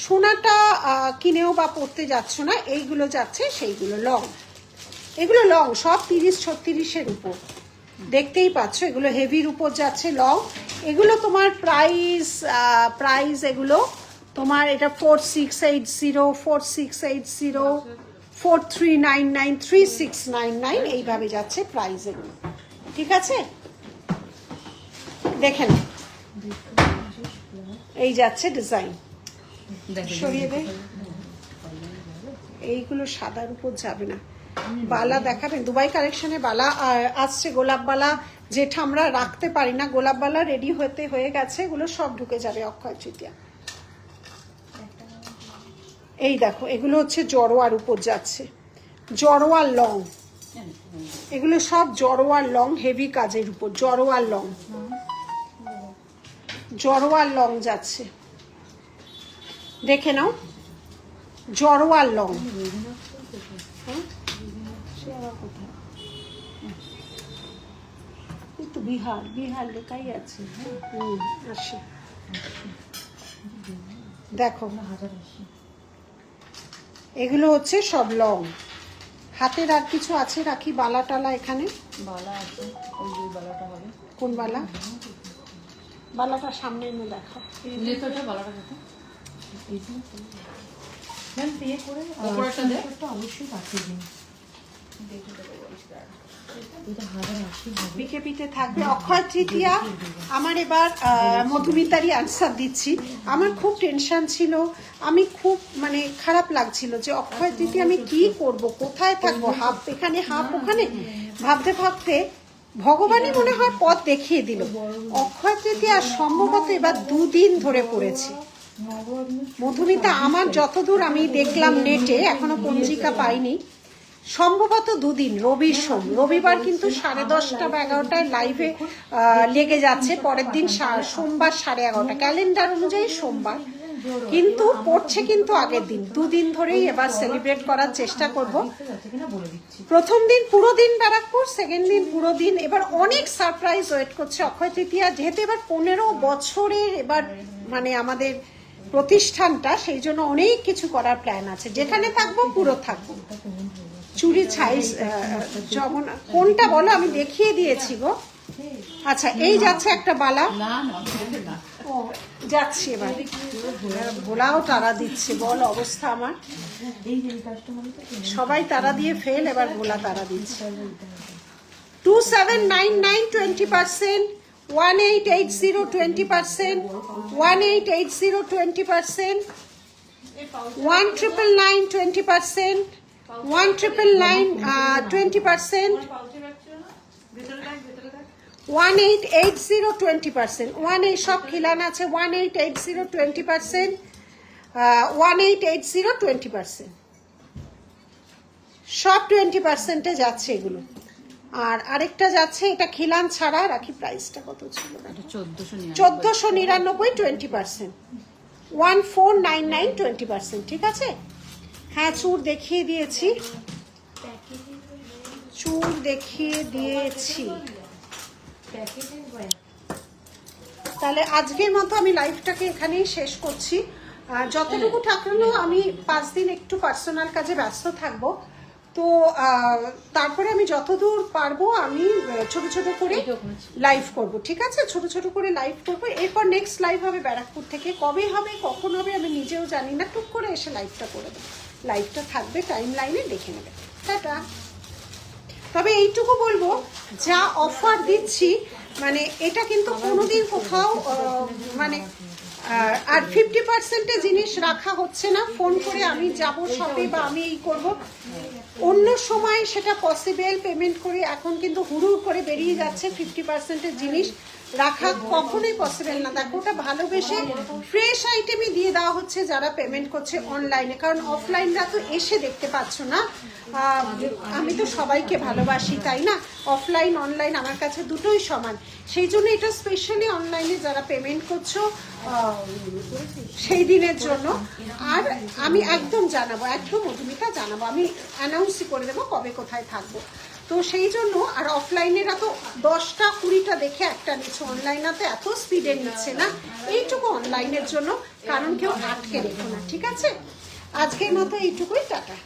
A: সোনাটা কিনেও বা পড়তে যাচ্ছ না, এইগুলো যাচ্ছে সেইগুলো লং। এগুলো লং, সব 30-36-এর উপর, দেখতেই পাচ্ছ। এগুলো হেভির উপর যাচ্ছে, লং। এগুলো তোমার প্রাইস এগুলো তোমার, এটা 4680, 4680, 4399, 3699, এইভাবে যাচ্ছে প্রাইস এগুলো, ঠিক আছে? দেখেন, এই যাচ্ছে ডিজাইন, সরিয়ে দে। এইগুলো সাদার উপর যাবে না। বালা দেখাবেন? দুবাই কালেকশনে বালা আসছে, গোলাপ বালা, যেটা আমরা রাখতে পারি না, গোলাপ বালা রেডি হয়ে গেছে, এগুলো সব ঢুকে যাবে অক্ষয় তৃতীয়া। এই দেখো, এগুলো হচ্ছে জড়োয়ার উপর যাচ্ছে, জড়োয়ার লং। এগুলো সব জড়োয়ার লং, হেভি কাজের উপর, জড়োয়ার লং, জড়োয়ার লং যাচ্ছে। দেখে নাও, জড়োয়ার লং। তো বিহার, বিহার লেখাই আছে। আসি, দেখো, এগুলো হচ্ছে সব লং। হাতের আর কিছু আছে রাখি? বালা টালা এখানে
B: বালা আছে, ওই দুই বালাটা হবে।
A: কোন বালা? বালাটা সামনে এনে দেখো।
B: নেতটা বালাটা কত?
D: ম্যাম পে করে
B: উপরেরটা দে।
D: অবশ্যই পাঠিয়ে দিন।
A: বিকেপিতে থাকবে অক্ষয় তৃতীয়া। আমার এবার মধুমিতারই আনসার দিচ্ছি। আমার খুব টেনশন ছিল, আমি খুব মানে খারাপ লাগছিল যে অক্ষয় তৃতীয়া আমি কি করব, কোথায় থাকবো, হাফ এখানে হাফ ওখানে, ভাবতে ভাবতে ভগবানই মনে হয় পথ দেখিয়ে দিল। অক্ষয় তৃতীয়া সম্ভবত এবার 2 দিন ধরে পড়েছে মধুমিতা, আমার যতদূর আমি দেখলাম নেটে, এখনো পঞ্জিকা পাইনি, সম্ভবত 2 দিন, রবি সোম। রবিবার কিন্তু 10:30 বা 11টায় লাইভে লেগে যাচ্ছে, পরের দিন সোমবার 11:30, ক্যালেন্ডার অনুযায়ী সোমবার, কিন্তু পড়ছে কিন্তু আগের দিন। 2 দিন ধরেই এবার সেলিব্রেট করার চেষ্টা করব। প্রথম দিন পুরো দিন ব্যারাকপুর, সেকেন্ড দিন পুরো দিন। এবার অনেক সারপ্রাইজ ওয়েট করছে অক্ষয় তৃতীয়া, যেহেতু এবার 15 বছরের এবার মানে আমাদের প্রতিষ্ঠানটা, সেই জন্য অনেক কিছু করার প্ল্যান আছে। যেখানে থাকবো পুরো থাকবো। চুরি ছাইজ যেমন কোনটা বলো, আমি দেখিয়ে দিয়েছি গো। আচ্ছা, এই যাচ্ছে একটা বালা, ও যাচ্ছি এবার, ভোলাও তারা দিচ্ছে, বল অবস্থা আমার, সবাই তারা দিয়ে ফেল, এবার ভোলা তারা দিচ্ছে। 2799 20%, 1880 20%, 1880 20%, 1999 20%, 1999 20%, 1880 20%, 18 সব খিলান আছে 1880 20%, 1880 20%, সব 20% যাচ্ছে এগুলো। আর আরেকটা যাচ্ছে, এটা খিলান ছাড়া, রাখি প্রাইসটা কত ছিল, 1499 20%, 1499 20%, ঠিক আছে। হ্যাঁ চুর দেখিয়ে দিয়েছি, চুর দেখিয়ে দিয়েছি। তাহলে আজকের মতো আমি লাইভটাকে এখানেই শেষ করছি। যতটুকু থাকলেও আমি 5 দিন একটু পার্সোনাল কাজে ব্যস্ত থাকবো, তো তারপরে আমি যতদূর পারবো আমি ছোট ছোট করে লাইভ করব, ঠিক আছে, ছোট ছোট করে লাইভ করব। এরপর নেক্সট লাইভ হবে ব্যারাকপুর থেকে, কবে হবে কখন হবে আমি নিজেও জানি না, টুক করে এসে লাইভটা করে দেবো। লাইভটা থাকবে টাইম লাইনে, দেখে নেবে। টাটা। তবে এইটুকু বলবো, যা অফার দিচ্ছি মানে এটা কিন্তু কোনোদিন কোথাও মানে আর 50% জিনিস রাখা হচ্ছে না। ফোন করে আমি যাব শপে বা আমি এই করব, অন্য সময় সেটা পসিবল পেমেন্ট করে, এখন কিন্তু হুড়ুর করে বেরিয়ে যাচ্ছে 50% জিনিস রাখা কখনোই পসিবল না। দেখো ওটা ভালোবেসে ফ্রেশ আইটেমই দিয়ে দেওয়া হচ্ছে যারা পেমেন্ট করছে অনলাইনে, কারণ অফলাইনরা তো এসে দেখতে পাচ্ছ না। আমি তো সবাইকে ভালোবাসি, তাই না, অফলাইন অনলাইন আমার কাছে দুটোই সমান। সেই জন্য এটা স্পেশালি অনলাইনে যারা পেমেন্ট করছো সেই দিনের জন্য। আর আমি একদম জানাবো, একদম মধুমিতা জানাবো, আমি অ্যানাউন্সই করে দেবো কবে কোথায় থাকবো। তো সেই জন্য, আর অফলাইনেরা তো 10টা 20টা দেখে একটা নিচ্ছে, অনলাইনে এত স্পিডে নিচ্ছে না। এইটুকু অনলাইনের জন্য, কারণ কেউ আটকে রেখো না, ঠিক আছে। আজকের মতো এইটুকুই, টাটা।